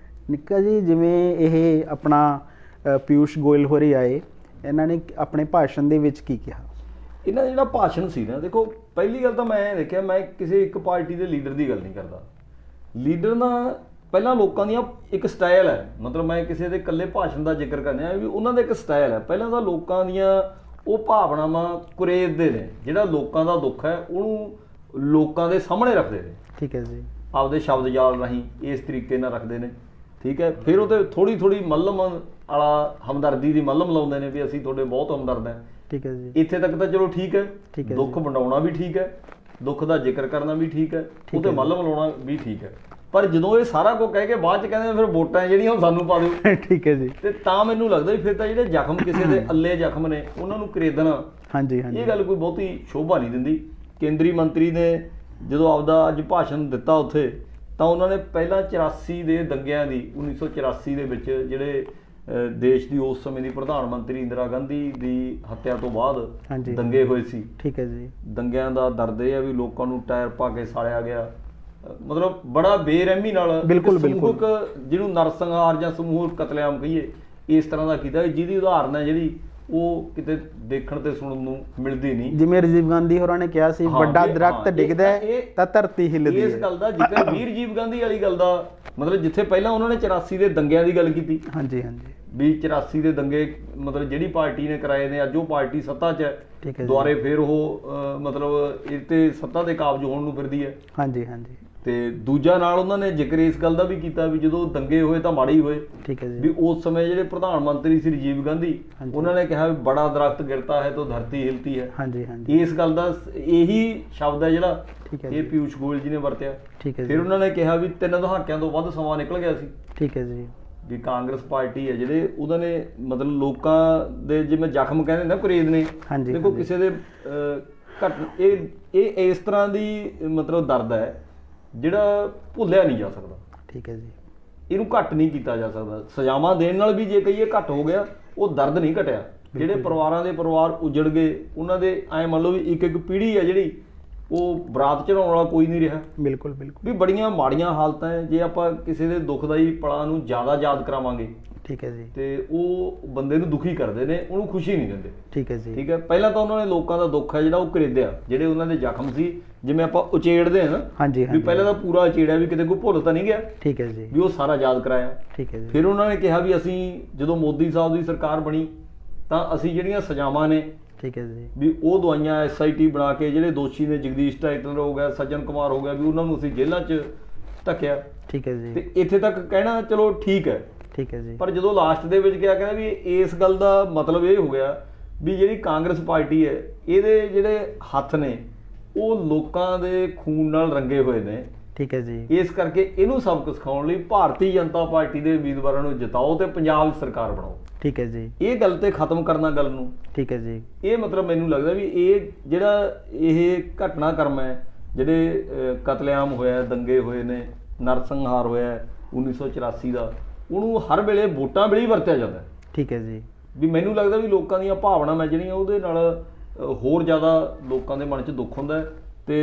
ਨਿੱਕਾ ਜੀ, ਜਿਵੇਂ ਇਹ ਆਪਣਾ ਪਿਊਸ਼ ਗੋਇਲ ਹੋਰੀ ਆਏ, ਇਹਨਾਂ ਨੇ ਆਪਣੇ ਭਾਸ਼ਣ ਦੇ ਵਿੱਚ ਕੀ ਕਿਹਾ? ਇਹਨਾਂ ਦਾ ਜਿਹੜਾ ਭਾਸ਼ਣ ਸੀ ਨਾ, ਦੇਖੋ ਪਹਿਲੀ ਗੱਲ ਤਾਂ ਮੈਂ ਇਹ ਦੇਖਿਆ, ਮੈਂ ਕਿਸੇ ਇੱਕ ਪਾਰਟੀ ਦੇ ਲੀਡਰ ਦੀ ਗੱਲ ਨਹੀਂ ਕਰਦਾ। ਲੀਡਰ ਦਾ ਪਹਿਲਾਂ ਲੋਕਾਂ ਦੀਆਂ ਇੱਕ ਸਟਾਈਲ ਹੈ, ਮਤਲਬ ਮੈਂ ਕਿਸੇ ਦੇ ਇਕੱਲੇ ਭਾਸ਼ਣ ਦਾ ਜ਼ਿਕਰ ਕਰਨਾ ਵੀ ਉਹਨਾਂ ਦਾ ਇੱਕ ਸਟਾਈਲ ਹੈ। ਪਹਿਲਾਂ ਤਾਂ ਲੋਕਾਂ ਦੀਆਂ ਉਹ ਭਾਵਨਾਵਾਂ ਕੁਰੇਦਦੇ ਨੇ, ਜਿਹੜਾ ਲੋਕਾਂ ਦਾ ਦੁੱਖ ਹੈ ਉਹਨੂੰ ਲੋਕਾਂ ਦੇ ਸਾਹਮਣੇ ਰੱਖਦੇ ਨੇ। ਠੀਕ ਹੈ ਜੀ। ਆਪਦੇ ਸ਼ਬਦ ਜਾਲ ਰਾਹੀਂ ਇਸ ਤਰੀਕੇ ਨਾਲ ਰੱਖਦੇ ਨੇ। ਠੀਕ ਹੈ। ਫਿਰ ਉਹ ਤੇ ਥੋੜੀ ਮੱਲਮ ਵਾਲਾ ਹਮਦਰਦੀ ਦੀ ਮੱਲਮ ਲਾਉਂਦੇ ਨੇ ਵੀ ਅਸੀਂ ਤੁਹਾਡੇ ਬਹੁਤ ਹਮਦਰਦ ਹਾਂ। ਠੀਕ ਹੈ ਜੀ। ਇੱਥੇ ਤੱਕ ਤਾਂ ਚਲੋ ਠੀਕ ਹੈ, ਦੁੱਖ ਵੰਡਾਉਣਾ ਵੀ ਠੀਕ ਹੈ, ਦੁੱਖ ਦਾ ਜ਼ਿਕਰ ਕਰਨਾ ਵੀ ਠੀਕ ਹੈ, ਉਹਤੇ ਮੱਲਮ ਲਾਉਣਾ ਵੀ ਠੀਕ ਹੈ। ਪਰ ਜਦੋਂ ਇਹ ਸਾਰਾ ਕੁਝ ਕਹਿ ਕੇ ਬਾਅਦ ਚ ਕਹਿੰਦੇ ਫਿਰ ਵੋਟਾਂ ਜਿਹੜੀਆਂ ਹੁਣ ਸਾਨੂੰ ਪਾ ਦਿਓ। ਠੀਕ ਹੈ ਜੀ। ਤੇ ਤਾਂ ਮੈਨੂੰ ਲੱਗਦਾ ਵੀ ਫਿਰ ਤਾਂ ਜਿਹੜੇ ਜ਼ਖਮ ਕਿਸੇ ਦੇ ਅੱਲੇ ਜ਼ਖਮ ਨੇ ਉਹਨਾਂ ਨੂੰ ਕਰੇਦਣਾ, ਇਹ ਗੱਲ ਕੋਈ ਬਹੁਤੀ ਸ਼ੋਭਾ ਨਹੀਂ ਦਿੰਦੀ। ਕੇਂਦਰੀ ਮੰਤਰੀ ਨੇ ਜਦੋਂ ਆਪਦਾ ਅੱਜ ਭਾਸ਼ਣ ਦਿੱਤਾ ਉੱਥੇ, ਤਾਂ ਉਹਨਾਂ ਨੇ ਪਹਿਲਾਂ 84 ਦੇ ਦੰਗਿਆਂ ਦੀ, 1984 ਦੇ ਵਿੱਚ ਜਿਹੜੇ ਦੇਸ਼ ਦੀ ਉਸ ਸਮੇਂ ਦੀ ਪ੍ਰਧਾਨ ਮੰਤਰੀ ਇੰਦਰਾ ਗਾਂਧੀ ਦੀ ਹੱਤਿਆ ਤੋਂ ਬਾਅਦ ਦੰਗੇ ਹੋਏ ਸੀ। ਠੀਕ ਹੈ ਜੀ। ਦੰਗਿਆਂ ਦਾ ਦਰਦ ਇਹ ਹੈ ਵੀ ਲੋਕਾਂ ਨੂੰ ਟਾਇਰ ਪਾ ਕੇ ਸਾੜਿਆ ਗਿਆ, ਮਤਲਬ ਬੜਾ ਬੇਰਹਿਮੀ ਨਾਲ ਸਮੂਹਕ, ਜਿਹਨੂੰ ਨਰਸੰਹਾਰ ਜਾਂ ਸਮੂਹਕ ਕਤਲੇਆਮ ਕਹੀਏ, ਇਸ ਤਰ੍ਹਾਂ ਦਾ ਕੀਤਾ, ਜਿਹਦੀ ਉਦਾਹਰਨ ਹੈ ਜਿਹੜੀ ਉਹ ਕਿਤੇ ਦੇਖਣ ਤੇ ਸੁਣਨ ਨੂੰ ਮਿਲਦੀ ਨਹੀਂ। ਜਿਵੇਂ ਰਾਜੀਵ ਗਾਂਧੀ ਹੋਰਾਂ ਨੇ ਕਿਹਾ ਸੀ, ਵੱਡਾ ਦਰਖਤ ਡਿੱਗਦਾ ਤਾਂ ਧਰਤੀ ਹਿੱਲਦੀ ਹੈ। ਇਸ ਗੱਲ ਦਾ ਜ਼ਿਕਰ ਵੀਰ ਰਾਜੀਵ ਗਾਂਧੀ ਵਾਲੀ ਗੱਲ ਦਾ, ਮਤਲਬ ਜਿੱਥੇ ਪਹਿਲਾਂ ਉਹਨਾਂ ਨੇ 84 ਦੇ ਦੰਗਿਆਂ ਦੀ ਗੱਲ ਕੀਤੀ, ਹਾਂਜੀ ਵੀ 84 ਦੇ ਦੰਗੇ ਮਤਲਬ ਜਿਹੜੀ ਪਾਰਟੀ ਨੇ ਕਰਾਏ ਨੇ, ਅੱਜ ਉਹ ਪਾਰਟੀ ਸੱਤਾ 'ਚ ਹੈ, ਦੁਆਰੇ ਫਿਰ ਉਹ ਮਤਲਬ ਇਹ ਤੇ ਸੱਤਾ ਦੇ ਕਾਬਜ ਹੋਣ ਨੂੰ ਫਿਰਦੀ ਹੈ। ਹਾਂਜੀ। ਤੇ ਦੂਜਾ ਨਾਲ ਉਹਨਾਂ ਨੇ ਜ਼ਿਕਰ ਇਸ ਗੱਲ ਦਾ ਵੀ ਕੀਤਾ ਵੀ ਜਦੋਂ ਦੰਗੇ ਹੋਏ ਤਾਂ ਮਾੜੇ ਹੀ ਹੋਏ। ਠੀਕ ਹੈ ਜੀ। ਵੀ ਉਸ ਸਮੇਂ ਜਿਹੜੇ ਪ੍ਰਧਾਨ ਮੰਤਰੀ ਸੀ ਰਾਜੀਵ ਗਾਂਧੀ, ਉਹਨਾਂ ਨੇ ਕਿਹਾ ਵੀ ਬੜਾ ਦਰਖਤ ਗਿਰਤਾ ਹੈ ਤਾਂ ਧਰਤੀ ਹਿਲਤੀ ਹੈ। ਇਸ ਗੱਲ ਦਾ ਇਹੀ ਸ਼ਬਦ ਹੈ ਜਿਹੜਾ ਇਹ ਪਿਊਸ਼ ਗੋਇਲ ਜੀ ਨੇ ਵਰਤਿਆ। ਫਿਰ ਉਹਨਾਂ ਨੇ ਕਿਹਾ ਵੀ 3 ਦਹਾਕਿਆਂ ਤੋਂ ਵੱਧ ਸਮਾਂ ਨਿਕਲ ਗਿਆ ਸੀ। ਠੀਕ ਹੈ ਜੀ। ਵੀ ਕਾਂਗਰਸ ਪਾਰਟੀ ਹੈ ਜਿਹੜੇ ਉਹਨਾਂ ਨੇ ਮਤਲਬ ਲੋਕਾਂ ਦੇ ਜਿਵੇਂ ਜ਼ਖਮ ਕਹਿੰਦੇ ਨਾ ਕੁਰੇਦ ਨੇ, ਦੇਖੋ ਕਿਸੇ ਦੇ ਘਟ ਇਹ ਇਸ ਤਰ੍ਹਾਂ ਦੀ ਮਤਲਬ ਦਰਦ ਹੈ ਜਿਹੜਾ ਭੁੱਲਿਆ ਨਹੀਂ ਜਾ ਸਕਦਾ। ਠੀਕ ਹੈ ਜੀ। ਇਹਨੂੰ ਘੱਟ ਨਹੀਂ ਕੀਤਾ ਜਾ ਸਕਦਾ। ਸਜ਼ਾਵਾਂ ਦੇਣ ਨਾਲ ਵੀ ਜੇ ਕਹੀਏ ਘੱਟ ਹੋ ਗਿਆ, ਉਹ ਦਰਦ ਨਹੀਂ ਘਟਿਆ। ਜਿਹੜੇ ਪਰਿਵਾਰਾਂ ਦੇ ਪਰਿਵਾਰ ਉਜੜ ਗਏ, ਉਹਨਾਂ ਦੇ ਐਂ ਮੰਨ ਲਓ ਵੀ ਇੱਕ ਪੀੜ੍ਹੀ ਹੈ ਜਿਹੜੀ ਉਹ ਬਰਾਤ ਚੜਾਉਣ ਵਾਲਾ ਕੋਈ ਨਹੀਂ ਰਿਹਾ। ਬਿਲਕੁਲ ਵੀ ਬੜੀਆਂ ਮਾੜੀਆਂ ਹਾਲਤਾਂ ਹੈ। ਜੇ ਆਪਾਂ ਕਿਸੇ ਦੇ ਦੁਖਦਾਈ ਪਲਾਂ ਨੂੰ ਜ਼ਿਆਦਾ ਯਾਦ ਕਰਾਵਾਂਗੇ, ਠੀਕ ਹੈ ਜੀ, ਤੇ ਉਹ ਬੰਦੇ ਨੂੰ ਦੁਖੀ ਕਰਦੇ ਨੇ, ਉਹਨੂੰ ਖੁਸ਼ੀ ਨਹੀਂ ਦਿੰਦੇ। ਠੀਕ ਹੈ ਜੀ। ਠੀਕ ਹੈ। ਪਹਿਲਾਂ ਤਾਂ ਉਹਨਾਂ ਨੇ ਲੋਕਾਂ ਦਾ ਦੁੱਖ ਹੈ ਜਿਹੜਾ ਉਹ ਕਰੇਦਿਆ, ਜਿਹੜੇ ਉਹਨਾਂ ਦੇ ਜ਼ਖਮ ਸੀ, ਜਿਵੇਂ ਆਪਾਂ ਉਚੇੜਦੇ ਹਾਂ ਨਾ, ਵੀ ਪਹਿਲਾਂ ਤਾਂ ਪੂਰਾ ਉਚੇੜਿਆ ਵੀ ਕਿਤੇ ਕੋਈ ਭੁੱਲ ਤਾਂ ਨਹੀਂ ਗਿਆ। ਠੀਕ ਹੈ ਜੀ। ਵੀ ਉਹ ਸਾਰਾ ਯਾਦ ਕਰਾਇਆ। ਠੀਕ ਹੈ ਜੀ। ਫਿਰ ਉਹਨਾਂ ਨੇ ਕਿਹਾ ਵੀ ਅਸੀਂ ਜਦੋਂ ਮੋਦੀ ਸਾਹਿਬ ਦੀ ਸਰਕਾਰ ਬਣੀ ਤਾਂ ਅਸੀਂ ਜਿਹੜੀਆਂ ਸਜ਼ਾਵਾਂ ਨੇ, ਠੀਕ ਹੈ ਜੀ, ਵੀ ਉਹ ਦਵਾਈਆਂ SIT ਬਣਾ ਕੇ ਜਿਹੜੇ ਦੋਸ਼ੀ ਨੇ, ਜਗਦੀਸ਼ ਟਾਈਟਲਰ ਹੋ ਗਿਆ, ਸੱਜਣ ਕੁਮਾਰ ਹੋ ਗਿਆ, ਵੀ ਉਹਨਾਂ ਨੂੰ ਅਸੀਂ ਜੇਲ੍ਹਾਂ 'ਚ ਧੱਕਿਆ। ਠੀਕ ਹੈ ਜੀ। ਤੇ ਇੱਥੇ ਤੱਕ ਕਹਿਣਾ ਚਲੋ ਠੀਕ ਹੈ। ਠੀਕ ਹੈ ਜੀ। ਪਰ ਜਦੋਂ ਲਾਸਟ ਦੇ ਵਿੱਚ ਕਿਹਾ, ਕਹਿੰਦਾ ਵੀ ਇਸ ਗੱਲ ਦਾ ਮਤਲਬ ਇਹ ਹੋ ਗਿਆ ਵੀ ਜਿਹੜੀ ਕਾਂਗਰਸ ਪਾਰਟੀ ਹੈ, ਇਹਦੇ ਜਿਹੜੇ ਹੱਥ ਨੇ ਉਹ ਲੋਕਾਂ ਦੇ ਖੂਨ ਨਾਲ ਰੰਗੇ ਹੋਏ ਨੇ। ਠੀਕ ਹੈ ਜੀ। ਇਸ ਕਰਕੇ ਇਹਨੂੰ ਸਬਕ ਸਿਖਾਉਣ ਲਈ ਭਾਰਤੀ ਜਨਤਾ ਪਾਰਟੀ ਦੇ ਉਮੀਦਵਾਰਾਂ ਨੂੰ ਜਿਤਾਓ ਤੇ ਪੰਜਾਬ 'ਚ ਸਰਕਾਰ ਬਣਾਓ। ਠੀਕ ਹੈ ਜੀ। ਇਹ ਗੱਲ ਤੇ ਖਤਮ ਕਰਨਾ ਗੱਲ ਨੂੰ। ਠੀਕ ਹੈ ਜੀ। ਇਹ ਮਤਲਬ ਮੈਨੂੰ ਲੱਗਦਾ ਵੀ ਇਹ ਜਿਹੜਾ ਇਹ ਘਟਨਾਕ੍ਰਮ ਹੈ, ਜਿਹੜੇ ਕਤਲੇਆਮ ਹੋਇਆ, ਦੰਗੇ ਹੋਏ ਨੇ, ਨਰਸੰਹਾਰ ਹੋਇਆ 1984 ਦਾ, ਉਹਨੂੰ ਹਰ ਵੇਲੇ ਵੋਟਾਂ ਵੇਲੇ ਹੀ ਵਰਤਿਆ ਜਾਂਦਾ। ਠੀਕ ਹੈ ਜੀ। ਵੀ ਮੈਨੂੰ ਲੱਗਦਾ ਵੀ ਲੋਕਾਂ ਦੀਆਂ ਭਾਵਨਾਵਾਂ ਜਿਹੜੀਆਂ ਉਹਦੇ ਨਾਲ ਹੋਰ ਜ਼ਿਆਦਾ ਲੋਕਾਂ ਦੇ ਮਨ 'ਚ ਦੁੱਖ ਹੁੰਦਾ ਤੇ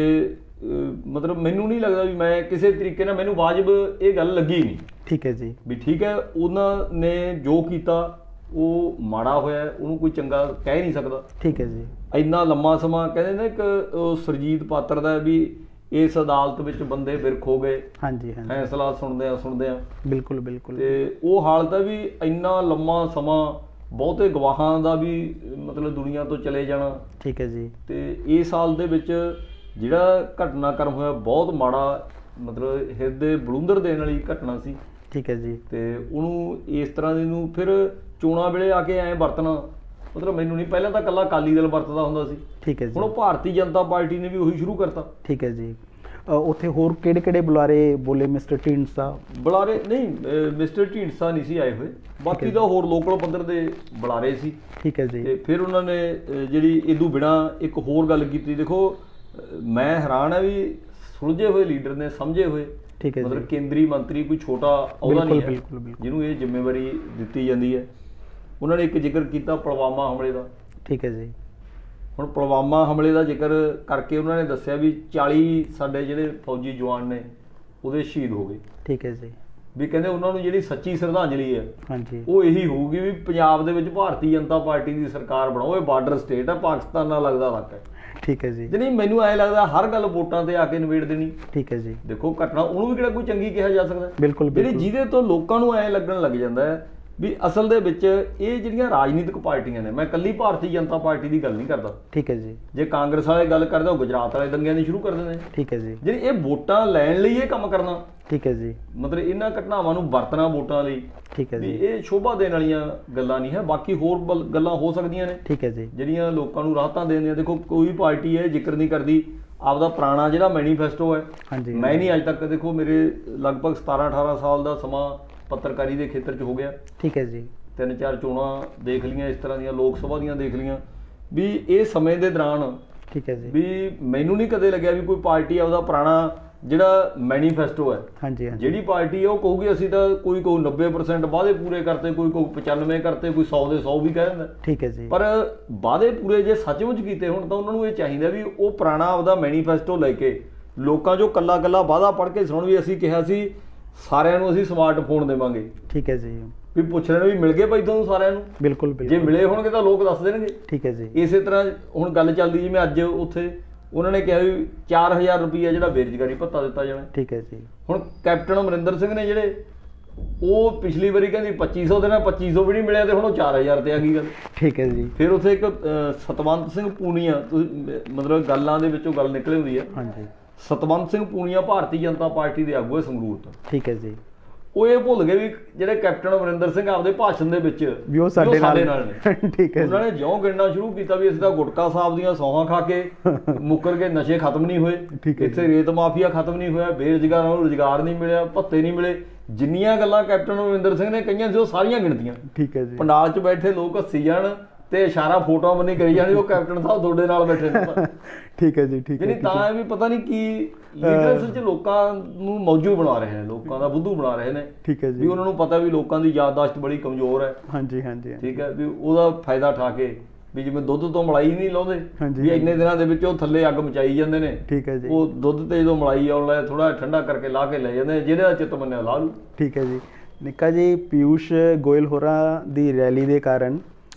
ਮਤਲਬ ਮੈਨੂੰ ਨਹੀਂ ਲੱਗਦਾ ਵੀ ਮੈਂ ਕਿਸੇ ਤਰੀਕੇ ਨਾਲ ਮੈਨੂੰ ਵਾਜਬ ਇਹ ਗੱਲ ਲੱਗੀ ਨਹੀਂ। ਠੀਕ ਹੈ ਜੀ। ਵੀ ਠੀਕ ਹੈ, ਉਹਨਾਂ ਨੇ ਜੋ ਕੀਤਾ ਉਹ ਮਾੜਾ ਹੋਇਆ, ਉਹਨੂੰ ਕੋਈ ਚੰਗਾ ਕਹਿ ਨਹੀਂ ਸਕਦਾ। ਠੀਕ ਹੈ ਜੀ। ਇੰਨਾ ਲੰਮਾ ਸਮਾਂ ਕਹਿੰਦੇ ਨੇ ਇੱਕ ਸੁਰਜੀਤ ਪਾਤਰ ਦਾ ਵੀ ਇਸ ਅਦਾਲਤ ਵਿੱਚ ਬੰਦੇ ਬਿਰਖ ਹੋ ਗਏ। ਹਾਂਜੀ ਹਾਂਜੀ। ਫੈਸਲਾ ਸੁਣਦੇ ਆ। ਬਿਲਕੁਲ ਬਿਲਕੁਲ। ਤੇ ਉਹ ਹਾਲਤ ਹੈ ਵੀ ਇੰਨਾ ਲੰਮਾ ਸਮਾਂ, ਬਹੁਤੇ ਗਵਾਹਾਂ ਦਾ ਵੀ ਮਤਲਬ ਦੁਨੀਆ ਤੋਂ ਚਲੇ ਜਾਣਾ। ਠੀਕ ਹੈ ਜੀ। ਤੇ ਇਸ ਸਾਲ ਦੇ ਵਿੱਚ ਜਿਹੜਾ ਘਟਨਾਕ੍ਰਮ ਹੋਇਆ ਬਹੁਤ ਮਾੜਾ, ਮਤਲਬ ਹਿਰਦੇ ਬਲੂੰਦਰ ਦੇਣ ਵਾਲੀ ਘਟਨਾ ਸੀ। ਠੀਕ ਹੈ ਜੀ। ਤੇ ਉਹਨੂੰ ਇਸ ਤਰ੍ਹਾਂ ਦੀ ਨੂੰ ਫਿਰ ਚੋਣਾਂ ਵੇਲੇ ਆ ਕੇ ਐਂ ਵਰਤਣਾ, ਮਤਲਬ ਮੈਨੂੰ ਨਹੀਂ, ਪਹਿਲਾਂ ਤਾਂ ਇਕੱਲਾ ਅਕਾਲੀ ਦਲ ਵਰਤਦਾ ਹੁੰਦਾ ਸੀ। ਠੀਕ ਹੈ ਜੀ। ਹੁਣ ਉਹ ਭਾਰਤੀ ਜਨਤਾ ਪਾਰਟੀ ਨੇ ਵੀ ਉਹੀ ਸ਼ੁਰੂ ਕਰਤਾ। ਠੀਕ ਹੈ ਜੀ। ਉੱਥੇ ਹੋਰ ਕਿਹੜੇ ਬੁਲਾਰੇ ਬੋਲੇ ਮਿਸਟਰ ਢੀਂਡਸਾ? ਬੁਲਾਰੇ ਨਹੀਂ, ਮਿਸਟਰ ਢੀਂਡਸਾ ਨਹੀਂ ਸੀ ਆਏ ਹੋਏ, ਬਾਕੀ ਤਾਂ ਹੋਰ ਲੋਕਲ ਪੱਧਰ ਦੇ ਬੁਲਾਰੇ ਸੀ। ਠੀਕ ਹੈ ਜੀ। ਤੇ ਫਿਰ ਉਹਨਾਂ ਨੇ ਜਿਹੜੀ ਇਹਦੂ ਬਿਨਾਂ ਇੱਕ ਹੋਰ ਗੱਲ ਕੀਤੀ। ਦੇਖੋ ਮੈਂ ਹੈਰਾਨ ਹੈ ਵੀ ਸੁਲਝੇ ਹੋਏ ਲੀਡਰ ਨੇ, ਸਮਝੇ ਹੋਏ, ਠੀਕ ਹੈ, ਮਤਲਬ ਕੇਂਦਰੀ ਮੰਤਰੀ ਕੋਈ ਛੋਟਾ ਅਹੁਦਾ ਨਹੀਂ ਹੈ ਜਿਹਨੂੰ ਇਹ ਜ਼ਿੰਮੇਵਾਰੀ ਦਿੱਤੀ ਜਾਂਦੀ ਹੈ। ਉਹਨਾਂ ਨੇ ਇੱਕ ਜ਼ਿਕਰ ਕੀਤਾ ਪੁਲਵਾਮਾ ਹਮਲੇ ਦਾ। ਠੀਕ ਹੈ ਜੀ। ਹੁਣ ਪੁਲਵਾਮਾ ਹਮਲੇ ਦਾ ਜ਼ਿਕਰ ਕਰਕੇ ਉਹਨਾਂ ਨੇ ਦੱਸਿਆ ਵੀ 40 ਸਾਡੇ ਜਿਹੜੇ ਫੌਜੀ ਜਵਾਨ ਨੇ ਉਹਦੇ ਸ਼ਹੀਦ ਹੋ ਗਏ। ਠੀਕ ਹੈ ਜੀ। ਵੀ ਕਹਿੰਦੇ ਉਹਨਾਂ ਨੂੰ ਜਿਹੜੀ ਸੱਚੀ ਸ਼ਰਧਾਂਜਲੀ ਹੈ ਹਾਂਜੀ ਉਹ ਇਹੀ ਹੋਊਗੀ ਵੀ ਪੰਜਾਬ ਦੇ ਵਿੱਚ ਭਾਰਤੀ ਜਨਤਾ ਪਾਰਟੀ ਦੀ ਸਰਕਾਰ ਬਣਾਓ। ਇਹ ਬਾਰਡਰ ਸਟੇਟ ਹੈ, ਪਾਕਿਸਤਾਨ ਨਾਲ ਲੱਗਦਾ ਇਲਾਕਾ ਹੈ। ਠੀਕ ਹੈ ਜੀ। ਨਹੀਂ, ਮੈਨੂੰ ਐਂ ਲੱਗਦਾ ਹਰ ਗੱਲ ਵੋਟਾਂ ਤੇ ਆ ਕੇ ਨਿਬੇੜ ਦੇਣੀ। ਠੀਕ ਹੈ ਜੀ। ਦੇਖੋ ਘਟਨਾ ਉਹਨੂੰ ਵੀ ਕਿਹੜਾ ਕੋਈ ਚੰਗੀ ਕਿਹਾ ਜਾ ਸਕਦਾ। ਬਿਲਕੁਲ। ਜਿਹੜੀ ਜਿਹਦੇ ਤੋਂ ਲੋਕਾਂ ਨੂੰ ਐਂ ਲੱਗਣ ਲੱਗ ਜਾਂਦਾ ਹੈ ਵੀ ਅਸਲ ਦੇ ਵਿੱਚ ਇਹ ਜਿਹੜੀਆਂ ਰਾਜਨੀਤਿਕ ਪਾਰਟੀਆਂ ਨੇ, ਮੈਂ ਇਕੱਲੀ ਭਾਰਤੀ ਜਨਤਾ ਪਾਰਟੀ ਦੀ ਗੱਲ ਨਹੀਂ ਕਰਦਾ। ਠੀਕ ਹੈ ਜੀ। ਜੇ ਕਾਂਗਰਸ ਵਾਲੇ ਗੱਲ ਕਰਦੇ ਉਹ ਗੁਜਰਾਤ ਵਾਲੇ ਦੰਗਿਆਂ ਦੀ ਸ਼ੁਰੂ ਕਰ ਦਿੰਦੇ ਨੇ। ਠੀਕ ਹੈ ਜੀ। ਜਿਹੜੀ ਇਹ ਵੋਟਾਂ ਲੈਣ ਲਈ ਇਹ ਕੰਮ ਕਰਨਾ। ਠੀਕ ਹੈ ਜੀ। ਮਤਲਬ ਇਹਨਾਂ ਘਟਨਾਵਾਂ ਨੂੰ ਵਰਤਣਾ ਵੋਟਾਂ ਲਈ। ਠੀਕ ਹੈ ਜੀ। ਇਹ ਸ਼ੋਭਾ ਦੇਣ ਵਾਲੀਆਂ ਗੱਲਾਂ ਨਹੀਂ ਹੈ। ਬਾਕੀ ਹੋਰ ਗੱਲਾਂ ਹੋ ਸਕਦੀਆਂ ਨੇ। ਠੀਕ ਹੈ ਜੀ। ਜਿਹੜੀਆਂ ਲੋਕਾਂ ਨੂੰ ਰਾਹਤਾਂ ਦੇਣੀਆਂ। ਦੇਖੋ ਕੋਈ ਪਾਰਟੀ ਇਹ ਜ਼ਿਕਰ ਨਹੀਂ ਕਰਦੀ ਆਪਦਾ ਪੁਰਾਣਾ ਜਿਹੜਾ ਮੈਨੀਫੈਸਟੋ ਹੈ। ਹਾਂਜੀ। ਮੈਂ ਨਹੀਂ ਅੱਜ ਤੱਕ, ਦੇਖੋ ਮੇਰੇ ਲਗਭਗ 17-18 ਸਾਲ ਦਾ ਸਮਾਂ ਪੱਤਰਕਾਰੀ ਦੇ ਖੇਤਰ 'ਚ ਹੋ ਗਿਆ। ਠੀਕ ਹੈ ਜੀ। 3-4 ਚੋਣਾਂ ਦੇਖ ਲਈਆਂ ਇਸ ਤਰ੍ਹਾਂ ਦੀਆਂ, ਲੋਕ ਸਭਾ ਦੀਆਂ ਦੇਖ ਲਈਆਂ। ਵੀ ਇਹ ਸਮੇਂ ਦੇ ਦੌਰਾਨ ਠੀਕ ਹੈ ਜੀ, ਵੀ ਮੈਨੂੰ ਨਹੀਂ ਕਦੇ ਲੱਗਿਆ ਵੀ ਕੋਈ ਪਾਰਟੀ ਆਪਦਾ ਪੁਰਾਣਾ ਜਿਹੜਾ ਮੈਨੀਫੈਸਟੋ ਹੈ, ਹਾਂਜੀ ਹਾਂਜੀ, ਜਿਹੜੀ ਪਾਰਟੀ ਹੈ ਉਹ ਕਹੂਗੀ ਅਸੀਂ ਤਾਂ ਕੋਈ 90% ਵਾਅਦੇ ਪੂਰੇ ਕਰਤੇ, ਕੋਈ 95 ਕਰਤੇ, ਕੋਈ 100 ਦੇ 100 ਵੀ ਕਹਿ ਦਿੰਦਾ। ਠੀਕ ਹੈ ਜੀ। ਪਰ ਵਾਅਦੇ ਪੂਰੇ ਜੇ ਸੱਚਮੁੱਚ ਕੀਤੇ ਹੋਣ ਤਾਂ ਉਹਨਾਂ ਨੂੰ ਇਹ ਚਾਹੀਦਾ ਵੀ ਉਹ ਪੁਰਾਣਾ ਆਪਦਾ ਮੈਨੀਫੈਸਟੋ ਲੈ ਕੇ ਲੋਕਾਂ 'ਚੋਂ ਕੱਲਾ ਵਾਅਦਾ ਪੜ੍ਹ ਕੇ ਸੁਣ ਵੀ ਅਸੀਂ ਕਿਹਾ ਸੀ ਸਾਰਿਆਂ ਨੂੰ ਅਸੀਂ ਸਮਾਰਟਫੋਨ ਦੇਵਾਂਗੇ। ਠੀਕ ਹੈ ਜੀ। ਵੀ ਪੁੱਛ ਲੈਣ ਵੀ ਮਿਲ ਗਏ ਭਾਈ ਤੁਹਾਨੂੰ ਸਾਰਿਆਂ ਨੂੰ। ਬਿਲਕੁਲ ਜੇ ਬਿਲਕੁਲ, ਮਿਲੇ ਹੋਣਗੇ ਤਾਂ ਲੋਕ ਦੱਸ ਦੇਣਗੇ। ਠੀਕ ਹੈ ਜੀ। ਇਸੇ ਤਰ੍ਹਾਂ ਹੁਣ ਗੱਲ ਚੱਲਦੀ ਜਿਵੇਂ ਅੱਜ ਉੱਥੇ ਉਹਨਾਂ ਨੇ ਕਿਹਾ ਵੀ 4000 ਰੁਪਈਆ ਜਿਹੜਾ ਬੇਰੁਜ਼ਗਾਰੀ ਭੱਤਾ ਦਿੱਤਾ ਜਾਣਾ। ਠੀਕ ਹੈ ਜੀ। ਹੁਣ ਕੈਪਟਨ ਅਮਰਿੰਦਰ ਸਿੰਘ ਨੇ ਜਿਹੜੇ ਉਹ ਪਿਛਲੀ ਵਾਰੀ ਕਹਿੰਦੀ 2500 ਦੇਣਾ, 2500 ਵੀ ਨਹੀਂ ਮਿਲਿਆ ਤੇ ਹੁਣ ਉਹ 4000 ਤੇ ਆ ਗਈ ਗੱਲ। ਠੀਕ ਹੈ ਜੀ। ਫਿਰ ਉੱਥੇ ਇੱਕ ਸਤਵੰਤ ਸਿੰਘ ਪੂਨੀਆ, ਮਤਲਬ ਗੱਲਾਂ ਦੇ ਵਿੱਚੋਂ ਗੱਲ ਨਿਕਲ ਹੁੰਦੀ ਹੈ। ਹਾਂਜੀ। ਸਤਵੰਤ ਸਿੰਘ ਪੂਨੀਆ ਭਾਰਤੀ ਜਨਤਾ ਪਾਰਟੀ ਦੇ ਆਗੂ ਹੈ ਸੰਗਰੂਰ ਤੋਂ। ਠੀਕ ਹੈ ਜੀ। ਉਹ ਇਹ ਭੁੱਲ ਗਏ ਵੀ ਜਿਹੜੇ ਕੈਪਟਨ ਅਮਰਿੰਦਰ ਸਿੰਘ ਆਪਦੇ ਭਾਸ਼ਣ ਦੇ ਵਿੱਚ ਵੀ ਉਹ ਸਾਡੇ ਨਾਲ ਨੇ। ਠੀਕ ਹੈ। ਉਹਨਾਂ ਨੇ ਜਿਉਂ ਗਿਣਨਾ ਸ਼ੁਰੂ ਕੀਤਾ ਵੀ ਅਸੀਂ ਤਾਂ ਗੁਟਕਾ ਸਾਹਿਬ ਦੀਆਂ ਸੌਹਾਂ ਖਾ ਕੇ ਮੁੱਕਰ ਕੇ ਨਸ਼ੇ ਖਤਮ ਨਹੀਂ ਹੋਏ, ਇੱਥੇ ਰੇਤ ਮਾਫੀਆ ਖਤਮ ਨਹੀਂ ਹੋਇਆ, ਬੇਰੁਜ਼ਗਾਰਾਂ ਨੂੰ ਰੁਜ਼ਗਾਰ ਨਹੀਂ ਮਿਲਿਆ, ਭੱਤੇ ਨਹੀਂ ਮਿਲੇ, ਜਿੰਨੀਆਂ ਗੱਲਾਂ ਕੈਪਟਨ ਅਮਰਿੰਦਰ ਸਿੰਘ ਨੇ ਕਹੀਆਂ ਸੀ ਉਹ ਸਾਰੀਆਂ ਗਿਣਤੀਆਂ। ਠੀਕ ਹੈ ਜੀ। ਪੰਡਾਲ 'ਚ ਬੈਠੇ ਲੋਕ ਹੱਸੀ ਜਾਣ ਤੇ ਇਸ਼ਾਰਾ ਫੋਟੋਆਂ ਬੰਨੀ ਕਰੀ ਜਾਣੀ ਉਹ ਕੈਪਟਨ ਸਾਹਿਬ ਤੁਹਾਡੇ ਨਾਲ ਬੈਠੇ ਨੇ। ਠੀਕ ਹੈ ਜੀ। ਠੀਕ ਹੈ। ਤਾਂ ਵੀ ਪਤਾ ਨਹੀਂ ਕੀ ਲੀਡਰਸ਼ਿਪ 'ਚ ਲੋਕਾਂ ਨੂੰ ਮੌਜੂ ਬਣਾ ਰਹੇ ਨੇ, ਲੋਕਾਂ ਦਾ ਬੁੱਧੂ ਬਣਾ ਰਹੇ ਨੇ। ਠੀਕ ਹੈ ਜੀ। ਵੀ ਉਹਨਾਂ ਨੂੰ ਪਤਾ ਵੀ ਲੋਕਾਂ ਦੀ ਯਾਦਦਾਸ਼ਤ ਬੜੀ ਕਮਜ਼ੋਰ ਹੈ। ਹਾਂਜੀ ਹਾਂਜੀ। ਠੀਕ ਹੈ, ਵੀ ਉਹਦਾ ਫਾਇਦਾ ਉਠਾ ਕੇ ਵੀ ਜਿਵੇਂ ਦੁੱਧ ਤੋਂ ਮਲਾਈ ਨਹੀਂ ਲਾਉਂਦੇ ਵੀ ਇੰਨੇ ਦਿਨਾਂ ਦੇ ਵਿੱਚ ਉਹ ਥੱਲੇ ਅੱਗ ਮਚਾਈ ਜਾਂਦੇ ਨੇ। ਠੀਕ ਹੈ ਜੀ। ਉਹ ਦੁੱਧ ਤੇ ਜਦੋਂ ਮਲਾਈ ਆਉਣ ਲੱਗੇ ਥੋੜਾ ਠੰਡਾ ਕਰਕੇ ਲਾ ਕੇ ਲੈ ਜਾਂਦੇ, ਜਿਹਦਾ ਚਿੱਤ ਮੰਨਿਆ ਲਾ ਲੂ। ਠੀਕ ਹੈ ਜੀ। ਨਿੱਕਾ ਜੀ, ਪਿਊਸ਼ ਗੋਇਲ ਹੋਰਾਂ ਦੀ ਰੈਲੀ ਦੇ ਕਾਰਨ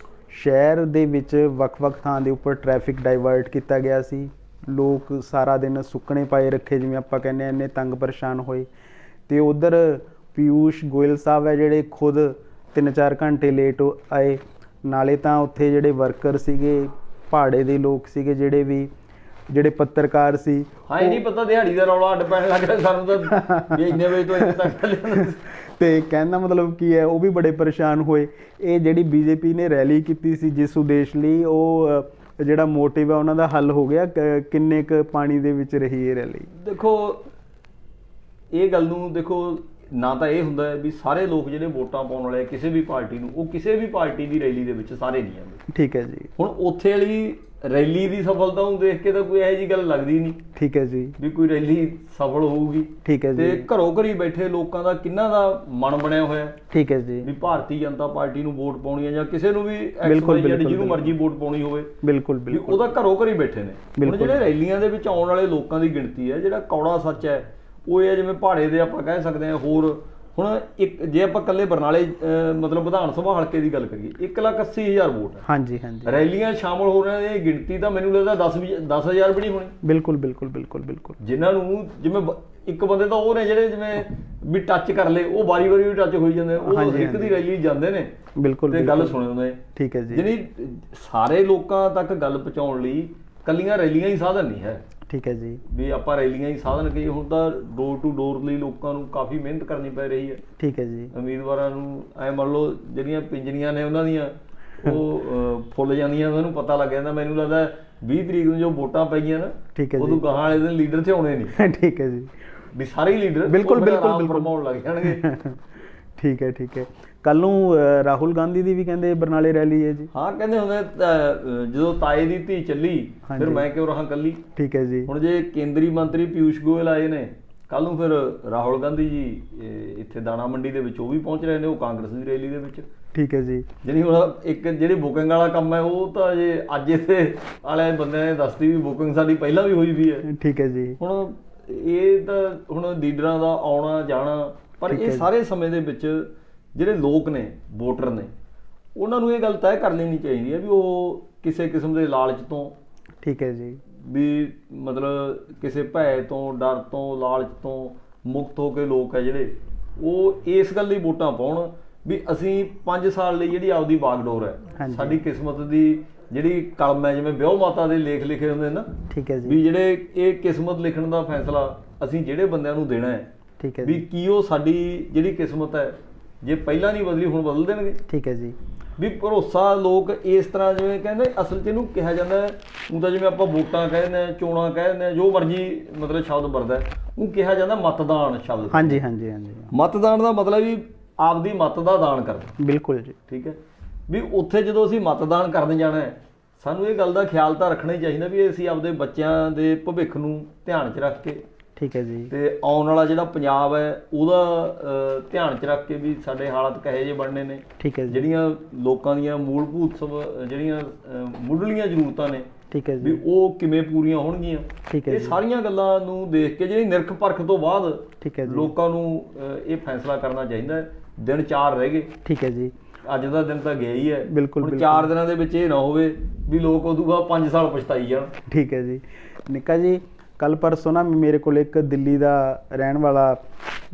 ਸ਼ਹਿਰ ਦੇ ਵਿੱਚ ਵੱਖ-ਵੱਖ ਥਾਂ ਦੇ ਉੱਪਰ ਟ੍ਰੈਫਿਕ ਡਾਇਵਰਟ ਕੀਤਾ ਗਿਆ ਸੀ। ਲੋਕ ਸਾਰਾ ਦਿਨ ਸੁੱਕਣੇ ਪਾਏ ਰੱਖੇ, ਜਿਵੇਂ ਆਪਾਂ ਕਹਿੰਦੇ ਹਾਂ, ਇੰਨੇ ਤੰਗ ਪਰੇਸ਼ਾਨ ਹੋਏ। ਤੇ ਉਧਰ ਪਿਊਸ਼ ਗੋਇਲ ਸਾਹਿਬ ਹੈ ਜਿਹੜੇ ਖੁਦ 3-4 ਘੰਟੇ ਲੇਟ ਆਏ। ਨਾਲੇ ਤਾਂ ਉੱਥੇ ਜਿਹੜੇ ਵਰਕਰ ਸੀਗੇ, ਪਹਾੜੇ ਦੇ ਲੋਕ ਸੀਗੇ, ਜਿਹੜੇ ਪੱਤਰਕਾਰ ਸੀ, ਹਾਂ ਇਹ ਨਹੀਂ ਪਤਾ ਦਿਹਾੜੀ ਦਾ ਰੌਲਾ ਅੱਡ ਪੈਣ ਲੱਗ ਰਿਹਾ ਸਾਨੂੰ ਤਾਂ ਵੀ ਇੰਨੇ ਵਜੇ ਤੋਂ ਇੰਨੇ ਤੱਕ। ਤੇ ਕਹਿਣ ਦਾ ਮਤਲਬ ਕੀ ਹੈ, ਉਹ ਵੀ ਬੜੇ ਪਰੇਸ਼ਾਨ ਹੋਏ। ਇਹ ਜਿਹੜੀ ਬੀਜੇਪੀ ਨੇ ਰੈਲੀ ਕੀਤੀ ਸੀ ਜਿਸ ਉਦੇਸ਼ ਲਈ, ਉਹ ਜਿਹੜਾ ਮੋਟਿਵ ਹੈ ਉਹਨਾਂ ਦਾ ਹੱਲ ਹੋ ਗਿਆ। ਕਿੰਨੇ ਕੁ ਪਾਣੀ ਦੇ ਵਿੱਚ ਰਹੀ ਇਹ ਰੈਲੀ? ਦੇਖੋ ਇਹ ਗੱਲ ਨੂੰ ਦੇਖੋ, ਨਾ ਤਾਂ ਇਹ ਹੁੰਦਾ ਵੀ ਸਾਰੇ ਲੋਕ ਜਿਹੜੇ ਵੋਟਾਂ ਪਾਉਣ ਵਾਲੇ ਕਿਸੇ ਵੀ ਪਾਰਟੀ ਨੂੰ, ਉਹ ਕਿਸੇ ਵੀ ਪਾਰਟੀ ਦੀ ਰੈਲੀ ਦੇ ਵਿੱਚ ਸਾਰੇ ਨਹੀਂ ਜਾਂਦੇ। ਠੀਕ ਹੈ ਜੀ। ਹੁਣ ਉੱਥੇ ਵਾਲੀ ਰੈਲੀ ਦੀ ਸਫਲਤਾ ਨੂੰ ਦੇਖ ਕੇ ਤਾਂ ਕੋਈ ਇਹੋ ਜਿਹੀ ਗੱਲ ਲੱਗਦੀ ਨਹੀਂ। ਠੀਕ ਹੈ ਜੀ। ਵੀ ਕੋਈ ਰੈਲੀ ਸਫਲ ਹੋਊਗੀ। ਠੀਕ ਹੈ ਜੀ। ਤੇ ਘਰੋਂ ਘਰੀ ਬੈਠੇ ਲੋਕਾਂ ਦਾ ਕਿੰਨਾ ਦਾ ਮਨ ਬਣਿਆ ਹੋਇਆ। ਠੀਕ ਹੈ ਜੀ। ਵੀ ਭਾਰਤੀ ਜਨਤਾ ਪਾਰਟੀ ਨੂੰ ਵੋਟ ਪਾਉਣੀ ਹੈ ਜਾਂ ਕਿਸੇ ਨੂੰ ਵੀ ਜਿਹਨੂੰ ਮਰਜ਼ੀ ਵੋਟ ਪਾਉਣੀ ਹੋਵੇ, ਬਿਲਕੁਲ ਬਿਲਕੁਲ ਉਹਦਾ ਘਰੋਂ ਘਰੀ ਬੈਠੇ ਨੇ। ਹੁਣ ਜਿਹੜੇ ਰੈਲੀਆਂ ਦੇ ਵਿੱਚ ਆਉਣ ਵਾਲੇ ਲੋਕਾਂ ਦੀ ਗਿਣਤੀ ਹੈ, ਜਿਹੜਾ ਕੌੜਾ ਸੱਚ ਹੈ ਉਹ ਇਹ ਹੈ, ਜਿਵੇਂ ਪਹਾੜੇ ਦੇ ਆਪਾਂ ਕਹਿ ਸਕਦੇ ਹਾਂ। ਹੋਰ ਹੁਣ ਇੱਕ ਜੇ ਆਪਾਂ ਇਕੱਲੇ ਬਰਨਾਲੇ ਮਤਲਬ ਵਿਧਾਨ ਸਭਾ ਹਲਕੇ ਦੀ ਗੱਲ ਕਰੀਏ, 1,80,000 ਵੋਟ ਹੈ। ਹਾਂਜੀ ਹਾਂਜੀ। ਰੈਲੀਆਂ ਸ਼ਾਮਲ ਹੋ ਰਹੀਆਂ ਦੀ ਗਿਣਤੀ ਤਾਂ ਮੈਨੂੰ ਲੱਗਦਾ 10,000 ਵੀ ਨਹੀਂ ਹੋਣੀ। ਬਿਲਕੁਲ ਬਿਲਕੁਲ ਬਿਲਕੁਲ ਬਿਲਕੁਲ। ਜਿਨ੍ਹਾਂ ਨੂੰ ਜਿਵੇਂ ਇੱਕ ਬੰਦੇ ਤਾਂ ਉਹ ਨੇ ਜਿਹੜੇ ਜਿਵੇਂ ਵੀ ਟੱਚ ਕਰ ਲਏ, ਉਹ ਵਾਰੀ ਵਾਰੀ ਵੀ ਟੱਚ ਹੋਈ ਜਾਂਦੇ, ਉਹ ਇੱਕ ਦੀ ਰੈਲੀ ਜਾਂਦੇ ਨੇ। ਬਿਲਕੁਲ। ਤੇ ਗੱਲ ਸੁਣਦੇ। ਠੀਕ ਹੈ ਜੀ। ਜਿਹੜੀ ਸਾਰੇ ਲੋਕਾਂ ਤੱਕ ਗੱਲ ਪਹੁੰਚਾਉਣ ਲਈ ਕੱਲੀਆਂ ਰੈਲੀਆਂ ਹੀ ਸਾਧਨ ਨਹੀਂ ਹੈ। ਠੀਕ ਹੈ ਜੀ। ਵੀ ਆਪਾਂ ਰੈਲੀਆਂ ਹੀ ਸਾਧਨ ਕਹੀਏ, ਹੁਣ ਤਾਂ ਡੋਰ ਟੂ ਡੋਰ ਲਈ ਲੋਕਾਂ ਨੂੰ ਕਾਫੀ ਮਿਹਨਤ ਕਰਨੀ ਪੈ ਰਹੀ ਹੈ। ਠੀਕ ਹੈ ਜੀ। ਉਮੀਦਵਾਰਾਂ ਨੂੰ ਐ ਮੰਨ ਲਓ ਜਿਹੜੀਆਂ ਪਿੰਜਣੀਆਂ ਨੇ ਉਹਨਾਂ ਦੀਆਂ ਉਹ ਫੁੱਲ ਜਾਂਦੀਆਂ, ਉਹਨਾਂ ਨੂੰ ਪਤਾ ਲੱਗ ਜਾਂਦਾ। ਮੈਨੂੰ ਲੱਗਦਾ 20 ਤਰੀਕ ਨੂੰ ਜੋ ਵੋਟਾਂ ਪਈਆਂ ਨਾ, ਉਦੋਂ ਗਾਹਾਂ ਵਾਲੇ ਦਿਨ ਲੀਡਰ ਤੇ ਆਉਣੇ ਨਹੀਂ। ਠੀਕ ਹੈ ਜੀ। ਵੀ ਸਾਰੇ ਹੀ ਲੀਡਰ ਬਿਲਕੁਲ ਬਿਲਕੁਲ ਫਰਮਾਉਣ ਲੱਗ ਜਾਣਗੇ। ਠੀਕ ਹੈ ਠੀਕ ਹੈ। ਕੱਲ ਨੂੰ ਰਾਹੁਲ ਗਾਂਧੀ ਦੀ ਵੀ ਕਹਿੰਦੇ ਬਰਨਾਲੇ ਰੈਲੀ ਹੈ ਜੀ। ਹਾਂ, ਕਹਿੰਦੇ ਹੁੰਦੇ ਜਦੋਂ ਤਾਏ ਦੀ ਧੀ ਚੱਲੀ ਫਿਰ ਮੈਂ ਕਿਉਂ ਰਹਾਂ ਕੱਲੀ। ਠੀਕ ਹੈ ਜੀ। ਹੁਣ ਜੇ ਕੇਂਦਰੀ ਮੰਤਰੀ ਪਿਊਸ਼ ਗੋਇਲ ਆਏ ਨੇ ਕੱਲ ਨੂੰ, ਫਿਰ ਰਾਹੁਲ ਗਾਂਧੀ ਜੀ ਇੱਥੇ ਦਾਣਾ ਮੰਡੀ ਦੇ ਵਿੱਚ ਉਹ ਵੀ ਪਹੁੰਚ ਰਹੇ ਨੇ, ਉਹ ਕਾਂਗਰਸ ਦੀ ਰੈਲੀ ਦੇ ਵਿੱਚ। ਠੀਕ ਹੈ ਜੀ। ਜਿਹੜੀ ਹੁਣ ਇੱਕ ਜਿਹੜੀ ਬੁਕਿੰਗ ਵਾਲਾ ਕੰਮ ਹੈ, ਉਹ ਤਾਂ ਜੇ ਅੱਜ ਇੱਥੇ ਵਾਲੇ ਬੰਦਿਆਂ ਨੇ ਦੱਸਦੀ ਵੀ ਬੁਕਿੰਗ ਸਾਡੀ ਪਹਿਲਾਂ ਵੀ ਹੋਈ ਵੀ ਹੈ। ਠੀਕ ਹੈ ਜੀ। ਹੁਣ ਇਹ ਤਾਂ ਹੁਣ ਲੀਡਰਾਂ ਦਾ ਆਉਣਾ ਜਾਣਾ, ਪਰ ਇਹ ਸਾਰੇ ਸਮੇਂ ਦੇ ਵਿੱਚ ਜਿਹੜੇ ਲੋਕ ਨੇ, ਵੋਟਰ ਨੇ, ਉਹਨਾਂ ਨੂੰ ਇਹ ਗੱਲ ਤੈਅ ਕਰ ਲੈਣੀ ਚਾਹੀਦੀ ਹੈ ਵੀ ਉਹ ਕਿਸੇ ਕਿਸਮ ਦੇ ਲਾਲਚ ਤੋਂ, ਠੀਕ ਹੈ ਜੀ, ਵੀ ਮਤਲਬ ਕਿਸੇ ਭੈ ਤੋਂ, ਡਰ ਤੋਂ, ਲਾਲਚ ਤੋਂ ਮੁਕਤ ਹੋ ਕੇ ਲੋਕ ਹੈ ਜਿਹੜੇ, ਉਹ ਇਸ ਗੱਲ ਲਈ ਵੋਟਾਂ ਪਾਉਣ ਵੀ ਅਸੀਂ 5 ਸਾਲ ਲਈ ਜਿਹੜੀ ਆਪਦੀ ਬਾਗਡੋਰ ਹੈ, ਸਾਡੀ ਕਿਸਮਤ ਦੀ ਜਿਹੜੀ ਕਲਮ ਹੈ, ਜਿਵੇਂ ਵਿਆਹ ਮਾਤਾ ਦੇ ਲੇਖ ਲਿਖੇ ਹੁੰਦੇ ਨਾ, ਠੀਕ ਹੈ ਜੀ, ਵੀ ਜਿਹੜੇ ਇਹ ਕਿਸਮਤ ਲਿਖਣ ਦਾ ਫੈਸਲਾ ਅਸੀਂ ਜਿਹੜੇ ਬੰਦਿਆਂ ਨੂੰ ਦੇਣਾ ਹੈ, ਠੀਕ ਹੈ ਵੀ ਕੀ ਉਹ ਸਾਡੀ ਜਿਹੜੀ ਕਿਸਮਤ ਹੈ ਜੇ ਪਹਿਲਾਂ ਨਹੀਂ ਬਦਲੀ ਹੁਣ ਬਦਲ ਦੇਣਗੇ। ਠੀਕ ਹੈ ਜੀ। ਵੀ ਭਰੋਸਾ ਲੋਕ ਇਸ ਤਰ੍ਹਾਂ ਜਿਵੇਂ ਕਹਿੰਦੇ, ਅਸਲ 'ਚ ਇਹਨੂੰ ਕਿਹਾ ਜਾਂਦਾ ਹੁਣ ਤਾਂ ਜਿਵੇਂ ਆਪਾਂ ਵੋਟਾਂ ਕਹਿ ਦਿੰਦੇ ਹਾਂ, ਚੋਣਾਂ ਕਹਿ ਦਿੰਦੇ ਹਾਂ, ਜੋ ਮਰਜ਼ੀ ਮਤਲਬ ਸ਼ਬਦ ਵਰਤਦਾ, ਉਹ ਕਿਹਾ ਜਾਂਦਾ ਮਤਦਾਨ ਸ਼ਬਦ। ਹਾਂਜੀ ਹਾਂਜੀ ਹਾਂਜੀ। ਮਤਦਾਨ ਦਾ ਮਤਲਬ ਵੀ ਆਪਦੀ ਮਤ ਦਾ ਦਾਨ ਕਰਨਾ। ਬਿਲਕੁਲ ਜੀ। ਠੀਕ ਹੈ। ਵੀ ਉੱਥੇ ਜਦੋਂ ਅਸੀਂ ਮਤਦਾਨ ਕਰਨ ਜਾਣਾ ਹੈ, ਸਾਨੂੰ ਇਹ ਗੱਲ ਦਾ ਖਿਆਲ ਤਾਂ ਰੱਖਣਾ ਹੀ ਚਾਹੀਦਾ ਵੀ ਅਸੀਂ ਆਪਦੇ ਬੱਚਿਆਂ ਦੇ ਭਵਿੱਖ ਨੂੰ ਧਿਆਨ 'ਚ ਰੱਖ ਕੇ, ਠੀਕ ਹੈ ਜੀ, ਤੇ ਆਉਣ ਵਾਲਾ ਜਿਹੜਾ ਪੰਜਾਬ ਹੈ ਉਹਦਾ ਧਿਆਨ 'ਚ ਰੱਖ ਕੇ ਵੀ ਸਾਡੇ ਹਾਲਾਤ ਕਹੇ ਜਿਹੇ ਬਣਨੇ ਨੇ। ਠੀਕ ਹੈ ਜੀ। ਜਿਹੜੀਆਂ ਲੋਕਾਂ ਦੀਆਂ ਮੂਲਭੂਤ ਜਿਹੜੀਆਂ ਮੁੱਢਲੀਆਂ ਜ਼ਰੂਰਤਾਂ ਨੇ, ਠੀਕ ਹੈ ਜੀ, ਵੀ ਉਹ ਕਿਵੇਂ ਪੂਰੀਆਂ ਹੋਣਗੀਆਂ। ਠੀਕ ਹੈ। ਇਹ ਸਾਰੀਆਂ ਗੱਲਾਂ ਨੂੰ ਦੇਖ ਕੇ ਜਿਹੜੀ ਨਿਰਖ ਪਰਖ ਤੋਂ ਬਾਅਦ, ਠੀਕ ਹੈ ਜੀ, ਲੋਕਾਂ ਨੂੰ ਇਹ ਫੈਸਲਾ ਕਰਨਾ ਚਾਹੀਦਾ। ਦਿਨ 4 ਰਹਿ ਗਏ। ਠੀਕ ਹੈ ਜੀ। ਅੱਜ ਦਾ ਦਿਨ ਤਾਂ ਗਿਆ ਹੀ ਹੈ। ਬਿਲਕੁਲ। 4 ਦਿਨਾਂ ਦੇ ਵਿੱਚ ਇਹ ਨਾ ਹੋਵੇ ਵੀ ਲੋਕ ਉਦੋਂ ਬਾਅਦ 5 ਸਾਲ ਪਛਤਾਈ ਜਾਣ। ਠੀਕ ਹੈ ਜੀ। ਨਿੱਕਾ ਜੀ, ਕੱਲ ਪਰਸੋਂ ਨਾ ਮੇਰੇ ਕੋਲ ਇੱਕ ਦਿੱਲੀ ਦਾ ਰਹਿਣ ਵਾਲਾ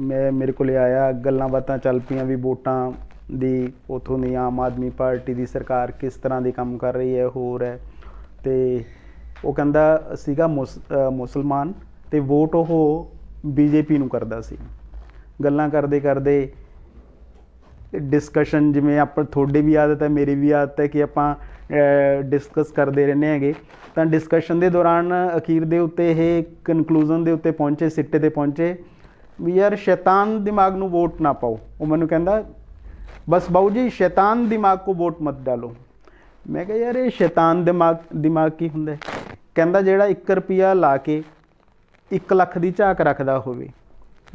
ਮੇਰੇ ਕੋਲ ਆਇਆ, ਗੱਲਾਂ ਬਾਤਾਂ ਚੱਲ ਪਈਆਂ ਵੀ ਵੋਟਾਂ ਦੀ ਉੱਥੋਂ ਦੀ ਆਮ ਆਦਮੀ ਪਾਰਟੀ ਦੀ ਸਰਕਾਰ ਕਿਸ ਤਰ੍ਹਾਂ ਦੇ ਕੰਮ ਕਰ ਰਹੀ ਹੈ, ਹੋਰ ਹੈ। ਤੇ ਉਹ ਕਹਿੰਦਾ ਸੀਗਾ ਮੁਸਲਮਾਨ, ਤੇ ਵੋਟ ਉਹ ਬੀਜੇਪੀ ਨੂੰ ਕਰਦਾ ਸੀ। ਗੱਲਾਂ ਕਰਦੇ ਕਰਦੇ ਡਿਸਕਸ਼ਨ, ਜਿਵੇਂ ਆਪਾਂ ਤੁਹਾਡੇ ਵੀ ਆਦਤ ਹੈ, ਮੇਰੀ ਵੀ ਆਦਤ ਹੈ ਕਿ ਆਪਾਂ ਡਿਸਕਸ ਕਰਦੇ ਰਹਿੰਦੇ ਹੈਗੇ, ਤਾਂ ਡਿਸਕਸ਼ਨ ਦੇ ਦੌਰਾਨ ਅਖੀਰ ਦੇ ਉੱਤੇ ਇਹ ਕਨਕਲੂਜ਼ਨ ਦੇ ਉੱਤੇ ਪਹੁੰਚੇ, ਸਿੱਟੇ ਤੇ ਪਹੁੰਚੇ ਵੀ ਯਾਰ ਸ਼ੈਤਾਨ ਦਿਮਾਗ ਨੂੰ ਵੋਟ ਨਾ ਪਾਓ। ਉਹ ਮੈਨੂੰ ਕਹਿੰਦਾ ਬਸ ਬਾਊ ਜੀ ਸ਼ੈਤਾਨ ਦਿਮਾਗ ਕੋ ਵੋਟ ਮਤ ਡਾਲੋ। ਮੈਂ ਕਿਹਾ ਯਾਰ ਇਹ ਸ਼ੈਤਾਨ ਦਿਮਾਗ ਕੀ ਹੁੰਦਾ? ਕਹਿੰਦਾ ਜਿਹੜਾ 1 ਰੁਪਿਆ ਲਾ ਕੇ 1 ਲੱਖ ਦੀ ਝਾਕ ਰੱਖਦਾ ਹੋਵੇ।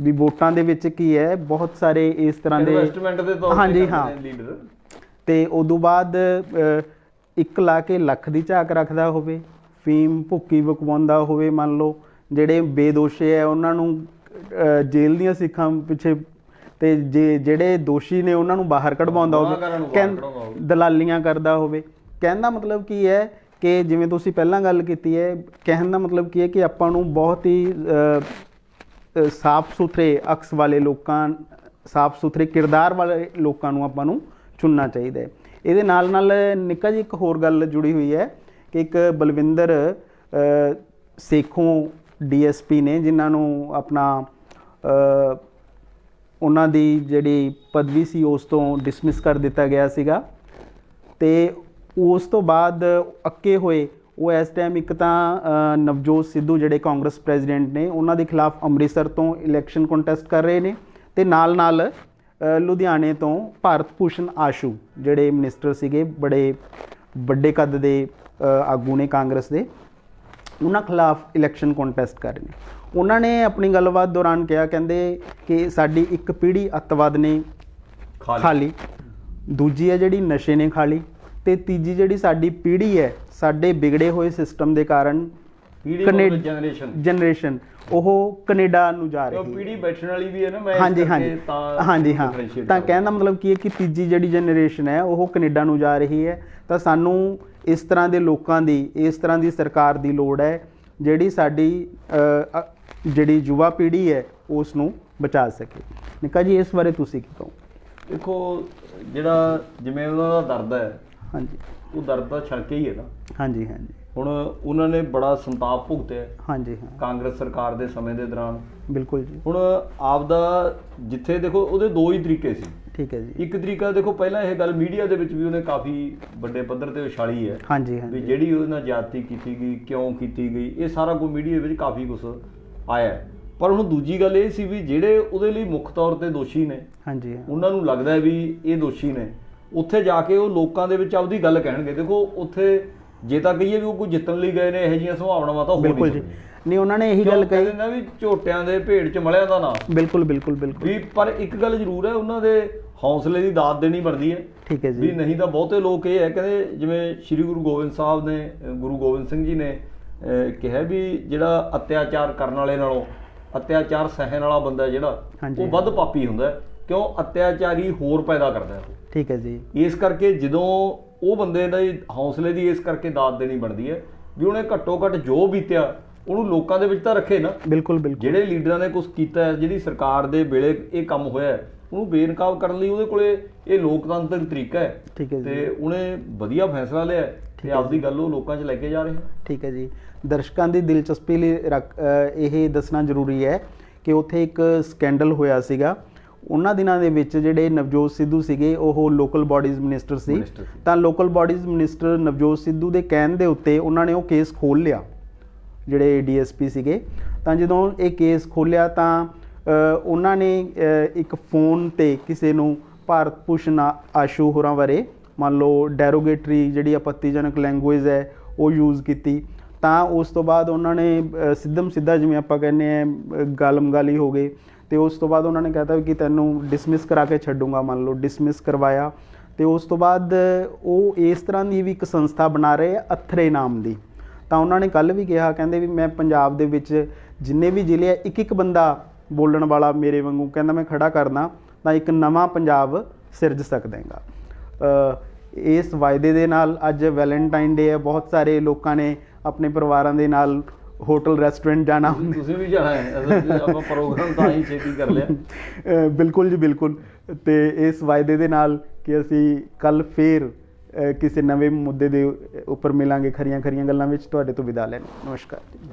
ਵੀ ਵੋਟਾਂ ਦੇ ਵਿੱਚ ਕੀ ਹੈ, ਬਹੁਤ ਸਾਰੇ ਇਸ ਤਰ੍ਹਾਂ ਦੇ ਇਨਵੈਸਟਮੈਂਟ ਦੇ ਤੌਰ ਤੇ ਹਾਂਜੀ ਹਾਂ ਲੀਡਰ, ਤੇ ਉਦੋਂ ਬਾਅਦ 1 ਲਾ ਕੇ ਲੱਖ ਦੀ ਝਾਕ ਰੱਖਦਾ ਹੋਵੇ, ਫੀਮ ਭੁੱਕੀ ਵਕਵਾਉਂਦਾ ਹੋਵੇ, ਮੰਨ ਲਓ ਜਿਹੜੇ ਬੇਦੋਸ਼ੇ ਹੈ ਉਹਨਾਂ ਨੂੰ ਜੇਲ੍ਹ ਦੀਆਂ ਸਿੱਖਾਂ ਪਿੱਛੇ, ਤੇ ਜਿਹੜੇ ਦੋਸ਼ੀ ਨੇ ਉਹਨਾਂ ਨੂੰ ਬਾਹਰ ਕਢਵਾਉਂਦਾ ਹੋਵੇ, ਦਲਾਲੀਆਂ ਕਰਦਾ ਹੋਵੇ। ਕਹਿਣ ਦਾ ਮਤਲਬ ਕੀ ਹੈ ਕਿ ਜਿਵੇਂ ਤੁਸੀਂ ਪਹਿਲਾਂ ਗੱਲ ਕੀਤੀ ਹੈ, ਕਹਿਣ ਦਾ ਮਤਲਬ ਕੀ ਹੈ ਕਿ ਆਪਾਂ ਨੂੰ ਬਹੁਤ ਹੀ ਸਾਫ਼ ਸੁਥਰੇ ਅਕਸ ਵਾਲੇ ਲੋਕਾਂ, ਸਾਫ਼ ਸੁਥਰੇ ਕਿਰਦਾਰ ਵਾਲੇ ਲੋਕਾਂ ਨੂੰ ਆਪਾਂ ਨੂੰ ਚੁਣਨਾ ਚਾਹੀਦਾ ਹੈ। ਇਹਦੇ ਨਾਲ ਨਾਲ ਨਿੱਕਾ ਜੀ ਇੱਕ ਹੋਰ ਗੱਲ ਜੁੜੀ ਹੋਈ ਹੈ ਕਿ ਇੱਕ ਬਲਵਿੰਦਰ ਸੇਖੋਂ DSP ਨੇ, ਜਿਨ੍ਹਾਂ ਨੂੰ ਆਪਣਾ ਉਹਨਾਂ ਦੀ ਜਿਹੜੀ ਪਦਵੀ ਸੀ ਉਸ ਤੋਂ ਡਿਸਮਿਸ ਕਰ ਦਿੱਤਾ ਗਿਆ ਸੀਗਾ, ਤੇ ਉਸ ਤੋਂ ਬਾਅਦ ਅੱਕੇ ਹੋਏ ਉਹ ਇਸ ਟਾਈਮ ਇੱਕ ਤਾਂ ਨਵਜੋਤ ਸਿੱਧੂ ਜਿਹੜੇ ਕਾਂਗਰਸ ਪ੍ਰੈਜ਼ੀਡੈਂਟ ਨੇ ਉਹਨਾਂ ਦੇ ਖਿਲਾਫ ਅੰਮ੍ਰਿਤਸਰ ਤੋਂ ਇਲੈਕਸ਼ਨ ਕੰਟੈਸਟ ਕਰ ਰਹੇ ਨੇ, ਤੇ ਨਾਲ ਲੁਧਿਆਣੇ ਤੋਂ ਭਾਰਤ ਭੂਸ਼ਣ ਆਸ਼ੂ ਜਿਹੜੇ ਮਿਨਿਸਟਰ ਸੀਗੇ, ਬੜੇ ਵੱਡੇ ਕੱਦ ਦੇ ਆਗੂ ਨੇ ਕਾਂਗਰਸ ਦੇ, ਉਹਨਾਂ ਖਿਲਾਫ ਇਲੈਕਸ਼ਨ ਕੰਟੈਸਟ ਕਰ ਰਹੇ ਨੇ। ਉਹਨਾਂ ਨੇ ਆਪਣੀ ਗੱਲਬਾਤ ਦੌਰਾਨ ਕਿਹਾ, ਕਹਿੰਦੇ ਕਿ ਸਾਡੀ ਇੱਕ ਪੀੜ੍ਹੀ ਅੱਤਵਾਦ ਨੇ ਖਾ ਲਈ, ਦੂਜੀ ਹੈ ਜਿਹੜੀ ਨਸ਼ੇ ਨੇ ਖਾ ਲਈ, ਤੇ ਤੀਜੀ ਜਿਹੜੀ ਸਾਡੀ ਪੀੜ੍ਹੀ ਹੈ ਸਾਡੇ ਵਿਗੜੇ ਹੋਏ ਸਿਸਟਮ ਦੇ ਕਾਰਨ ਜਨਰੇਸ਼ਨ ਉਹ ਕੈਨੇਡਾ ਨੂੰ ਜਾ ਰਹੀ ਹੈ। ਪੀੜ੍ਹੀ ਬੈਠਣ ਵਾਲੀ ਵੀ ਹੈ ਨਾ, ਮੈਂ ਹਾਂਜੀ ਤਾਂ ਕਹਿਣ ਦਾ ਮਤਲਬ ਕੀ ਹੈ ਕਿ ਤੀਜੀ ਜਿਹੜੀ ਜਨਰੇਸ਼ਨ ਹੈ ਉਹ ਕੈਨੇਡਾ ਨੂੰ ਜਾ ਰਹੀ ਹੈ। ਤਾਂ ਸਾਨੂੰ ਇਸ ਤਰ੍ਹਾਂ ਦੇ ਲੋਕਾਂ ਦੀ, ਇਸ ਤਰ੍ਹਾਂ ਦੀ ਸਰਕਾਰ ਦੀ ਲੋੜ ਹੈ ਜਿਹੜੀ ਸਾਡੀ ਜਿਹੜੀ ਯੁਵਾ ਪੀੜ੍ਹੀ ਹੈ ਉਸ ਨੂੰ ਬਚਾ ਸਕੇ। ਨਿੱਕਾ ਜੀ ਇਸ ਬਾਰੇ ਤੁਸੀਂ ਕੀ ਕਹੋ? ਦੇਖੋ ਜਿਹੜਾ ਜਿਵੇਂ ਉਹਨਾਂ ਦਾ ਦਰਦ ਹੈ, ਹਾਂਜੀ, ਉਹ ਦਰਦ ਤਾਂ ਛੜਕੇ ਹੀ ਹੈ ਨਾ। ਹਾਂਜੀ ਹੁਣ ਉਹਨਾਂ ਨੇ ਬੜਾ ਸੰਤਾਪ ਭੁਗਤਿਆ। ਹਾਂਜੀ ਕਾਂਗਰਸ ਸਰਕਾਰ ਦੇ ਸਮੇਂ ਦੇ ਦੌਰਾਨ। ਬਿਲਕੁਲ ਜੀ। ਹੁਣ ਆਪਦਾ ਜਿੱਥੇ ਦੇਖੋ ਉਹਦੇ ਦੋ ਹੀ ਤਰੀਕੇ ਸੀ। ਠੀਕ ਹੈ ਜੀ। ਇੱਕ ਤਰੀਕਾ ਦੇਖੋ, ਪਹਿਲਾਂ ਇਹ ਗੱਲ ਮੀਡੀਆ ਦੇ ਵਿੱਚ ਵੀ ਉਹਨੇ ਕਾਫੀ ਵੱਡੇ ਪੱਧਰ ਤੇ ਉਛਾਲੀ ਹੈ। ਹਾਂਜੀ ਵੀ ਜਿਹੜੀ ਉਹਦੇ ਨਾਲ ਜ਼ਿਆਦਤੀ ਕੀਤੀ ਗਈ, ਕਿਉਂ ਕੀਤੀ ਗਈ, ਇਹ ਸਾਰਾ ਕੁਝ ਮੀਡੀਆ ਵਿੱਚ ਕਾਫੀ ਕੁਝ ਆਇਆ। ਪਰ ਹੁਣ ਦੂਜੀ ਗੱਲ ਇਹ ਸੀ ਵੀ ਜਿਹੜੇ ਉਹਦੇ ਲਈ ਮੁੱਖ ਤੌਰ ਤੇ ਦੋਸ਼ੀ ਨੇ, ਹਾਂਜੀ, ਉਹਨਾਂ ਨੂੰ ਲੱਗਦਾ ਵੀ ਇਹ ਦੋਸ਼ੀ ਨੇ, ਉੱਥੇ ਜਾ ਕੇ ਉਹ ਲੋਕਾਂ ਦੇ ਵਿੱਚ ਆਪਦੀ ਗੱਲ ਕਹਿਣਗੇ। ਦੇਖੋ ਉੱਥੇ ਜੇ ਤਾਂ ਕਹੀਏ ਵੀ ਉਹ ਕੋਈ ਜਿੱਤਣ ਲਈ ਗਏ ਨੇ, ਇਹੋ ਜਿਹੀਆਂ ਸੰਭਾਵਨਾਵਾਂ ਤਾਂ ਹੋ ਨਹੀਂ ਸਕਦੀਆਂ। ਨਹੀਂ, ਉਹਨਾਂ ਨੇ ਇਹੀ ਗੱਲ ਕਹੀ ਨਾ ਵੀ ਝੋਟਿਆਂ ਦੇ ਭੇਡ ਚ ਮਲਿਆਂ ਦਾ ਨਾਂ। ਬਿਲਕੁਲ ਵੀ, ਪਰ ਇੱਕ ਗੱਲ ਜ਼ਰੂਰ ਹੈ, ਉਹਨਾਂ ਦੇ ਹੌਸਲੇ ਦੀ ਦਾਤ ਦੇਣੀ ਬਣਦੀ ਹੈ। ਠੀਕ ਹੈ ਜੀ। ਵੀ ਨਹੀਂ ਤਾਂ ਬਹੁਤੇ ਲੋਕ ਇਹ ਹੈ, ਕਹਿੰਦੇ ਜਿਵੇਂ ਸ਼੍ਰੀ ਗੁਰੂ ਗੋਬਿੰਦ ਸਾਹਿਬ ਨੇ, ਗੁਰੂ ਗੋਬਿੰਦ ਸਿੰਘ ਜੀ ਨੇ ਕਿਹਾ ਵੀ ਜਿਹੜਾ ਅਤਿਆਚਾਰ ਕਰਨ ਵਾਲੇ ਨਾਲੋਂ ਅਤਿਆਚਾਰ ਸਹਿਣ ਵਾਲਾ ਬੰਦਾ ਜਿਹੜਾ ਉਹ ਵੱਧ ਪਾਪੀ ਹੁੰਦਾ, ਕਿਉਂ ਅਤਿਆਚਾਰੀ ਹੋਰ ਪੈਦਾ ਕਰਦਾ ਹੈ। ਠੀਕ ਹੈ ਜੀ। ਇਸ ਕਰਕੇ ਜਦੋਂ ਉਹ ਬੰਦੇ ਦਾ ਹੌਸਲੇ ਦੀ ਇਸ ਕਰਕੇ ਦਾਤ ਦੇਣੀ ਬਣਦੀ ਹੈ ਵੀ ਉਹਨੇ ਘੱਟੋ ਘੱਟ ਜੋ ਬੀਤਿਆ ਉਹਨੂੰ ਲੋਕਾਂ ਦੇ ਵਿੱਚ ਤਾਂ ਰੱਖੇ ਨਾ। ਬਿਲਕੁਲ। ਜਿਹੜੇ ਲੀਡਰਾਂ ਨੇ ਕੁਝ ਕੀਤਾ ਹੈ, ਜਿਹੜੀ ਸਰਕਾਰ ਦੇ ਵੇਲੇ ਇਹ ਕੰਮ ਹੋਇਆ, ਉਹਨੂੰ ਬੇਨਕਾਬ ਕਰਨ ਲਈ ਉਹਦੇ ਕੋਲੇ ਇਹ ਲੋਕਤੰਤਰ ਤਰੀਕਾ ਹੈ। ਠੀਕ ਹੈ ਜੀ। ਤੇ ਉਹਨੇ ਵਧੀਆ ਫੈਸਲਾ ਲਿਆ ਤੇ ਆਪਦੀ ਗੱਲ ਉਹ ਲੋਕਾਂ 'ਚ ਲੈ ਕੇ ਜਾ ਰਹੇ। ਠੀਕ ਹੈ ਜੀ। ਦਰਸ਼ਕਾਂ ਦੀ ਦਿਲਚਸਪੀ ਲਈ ਇਹ ਦੱਸਣਾ ਜ਼ਰੂਰੀ ਹੈ ਕਿ ਉੱਥੇ ਇੱਕ ਸਕੈਂਡਲ ਹੋਇਆ ਸੀਗਾ। ਉਹਨਾਂ ਦਿਨਾਂ ਦੇ ਵਿੱਚ ਜਿਹੜੇ ਨਵਜੋਤ ਸਿੱਧੂ ਸੀਗੇ ਉਹ ਲੋਕਲ ਬਾਡੀਜ਼ ਮਿਨਿਸਟਰ ਸੀ। ਤਾਂ local bodies minister Navjot Sidhu ਦੇ ਕਹਿਣ ਦੇ ਉੱਤੇ ਉਹਨਾਂ ਨੇ ਉਹ ਕੇਸ ਖੋਲ੍ਹ ਲਿਆ, ਜਿਹੜੇ DSP ਸੀਗੇ। ਤਾਂ ਜਦੋਂ ਇਹ ਕੇਸ ਖੋਲ੍ਹਿਆ ਤਾਂ ਉਹਨਾਂ ਨੇ ਇੱਕ ਫੋਨ 'ਤੇ ਕਿਸੇ ਨੂੰ ਭਾਰਤ ਭੂਸ਼ਣ ਆਸ਼ੂ ਹੋਰਾਂ ਬਾਰੇ ਮੰਨ ਲਓ ਡੈਰੋਗੇਟਰੀ ਜਿਹੜੀ ਆਪੱਤੀਜਨਕ ਲੈਂਗੁਏਜ ਹੈ ਉਹ ਯੂਜ਼ ਕੀਤੀ। ਤਾਂ ਉਸ ਤੋਂ ਬਾਅਦ ਉਹਨਾਂ ਨੇ ਸਿੱਧਾ ਜਿਵੇਂ ਆਪਾਂ ਕਹਿੰਦੇ ਹਾਂ ਗਾਲਮਗਾਲੀ ਹੋ ਗਏ। ਤੇ ਉਸ ਤੋਂ ਬਾਅਦ ਉਹਨਾਂ ਨੇ ਕਹਿਤਾ ਕਿ ਤੈਨੂੰ ਡਿਸਮਿਸ ਕਰਾ ਕੇ ਛੱਡੂੰਗਾ, ਮੰਨ ਲਓ ਡਿਸਮਿਸ ਕਰਵਾਇਆ। ਤੇ ਉਸ ਤੋਂ ਬਾਅਦ ਉਹ ਇਸ ਤਰ੍ਹਾਂ ਦੀ ਵੀ ਇੱਕ ਸੰਸਥਾ ਬਣਾ ਰਹੇ ਅਥਰੇ ਨਾਮ ਦੀ। ਤਾਂ ਉਹਨਾਂ ਨੇ ਕੱਲ੍ਹ ਵੀ ਕਿਹਾ, ਕਹਿੰਦੇ ਵੀ ਮੈਂ ਪੰਜਾਬ ਦੇ ਵਿੱਚ ਜਿੰਨੇ ਵੀ ਜ਼ਿਲ੍ਹੇ ਇੱਕ ਬੰਦਾ ਬੋਲਣ ਵਾਲਾ ਮੇਰੇ ਵਾਂਗੂ ਕਹਿੰਦਾ ਮੈਂ ਖੜਾ ਕਰਨਾ ਤਾਂ ਇੱਕ ਨਵਾਂ ਪੰਜਾਬ ਸਿਰਜ ਸਕਦਾ ਹੈਗਾ। ਇਸ ਵਾਅਦੇ ਦੇ ਨਾਲ ਅੱਜ ਵੈਲੈਂਟਾਈਨ ਡੇ ਹੈ, ਬਹੁਤ ਸਾਰੇ ਲੋਕਾਂ ਨੇ ਆਪਣੇ ਪਰਿਵਾਰਾਂ ਦੇ ਨਾਲ ਹੋਟਲ ਰੈਸਟੋਰੈਂਟ ਜਾਣਾ। ਤੁਸੀਂ ਵੀ ਜਾਣਾ ਹੈ? ਆਪਾਂ ਪ੍ਰੋਗਰਾਮ ਤਾਂ ਹੀ ਛੇਤੀ ਕਰ ਲਿਆ। ਬਿਲਕੁਲ ਜੀ, ਬਿਲਕੁਲ। ਤੇ ਇਸ ਵਾਅਦੇ ਦੇ ਨਾਲ ਕਿ ਅਸੀਂ ਕੱਲ੍ਹ ਫੇਰ ਕਿਸੇ ਨਵੇਂ ਮੁੱਦੇ ਦੇ ਉੱਪਰ ਮਿਲਾਂਗੇ, ਖਰੀਆਂ ਗੱਲਾਂ ਵਿੱਚ। ਤੁਹਾਡੇ ਤੋਂ ਵਿਦਾ ਲੈਣ। ਨਮਸਕਾਰ ਜੀ।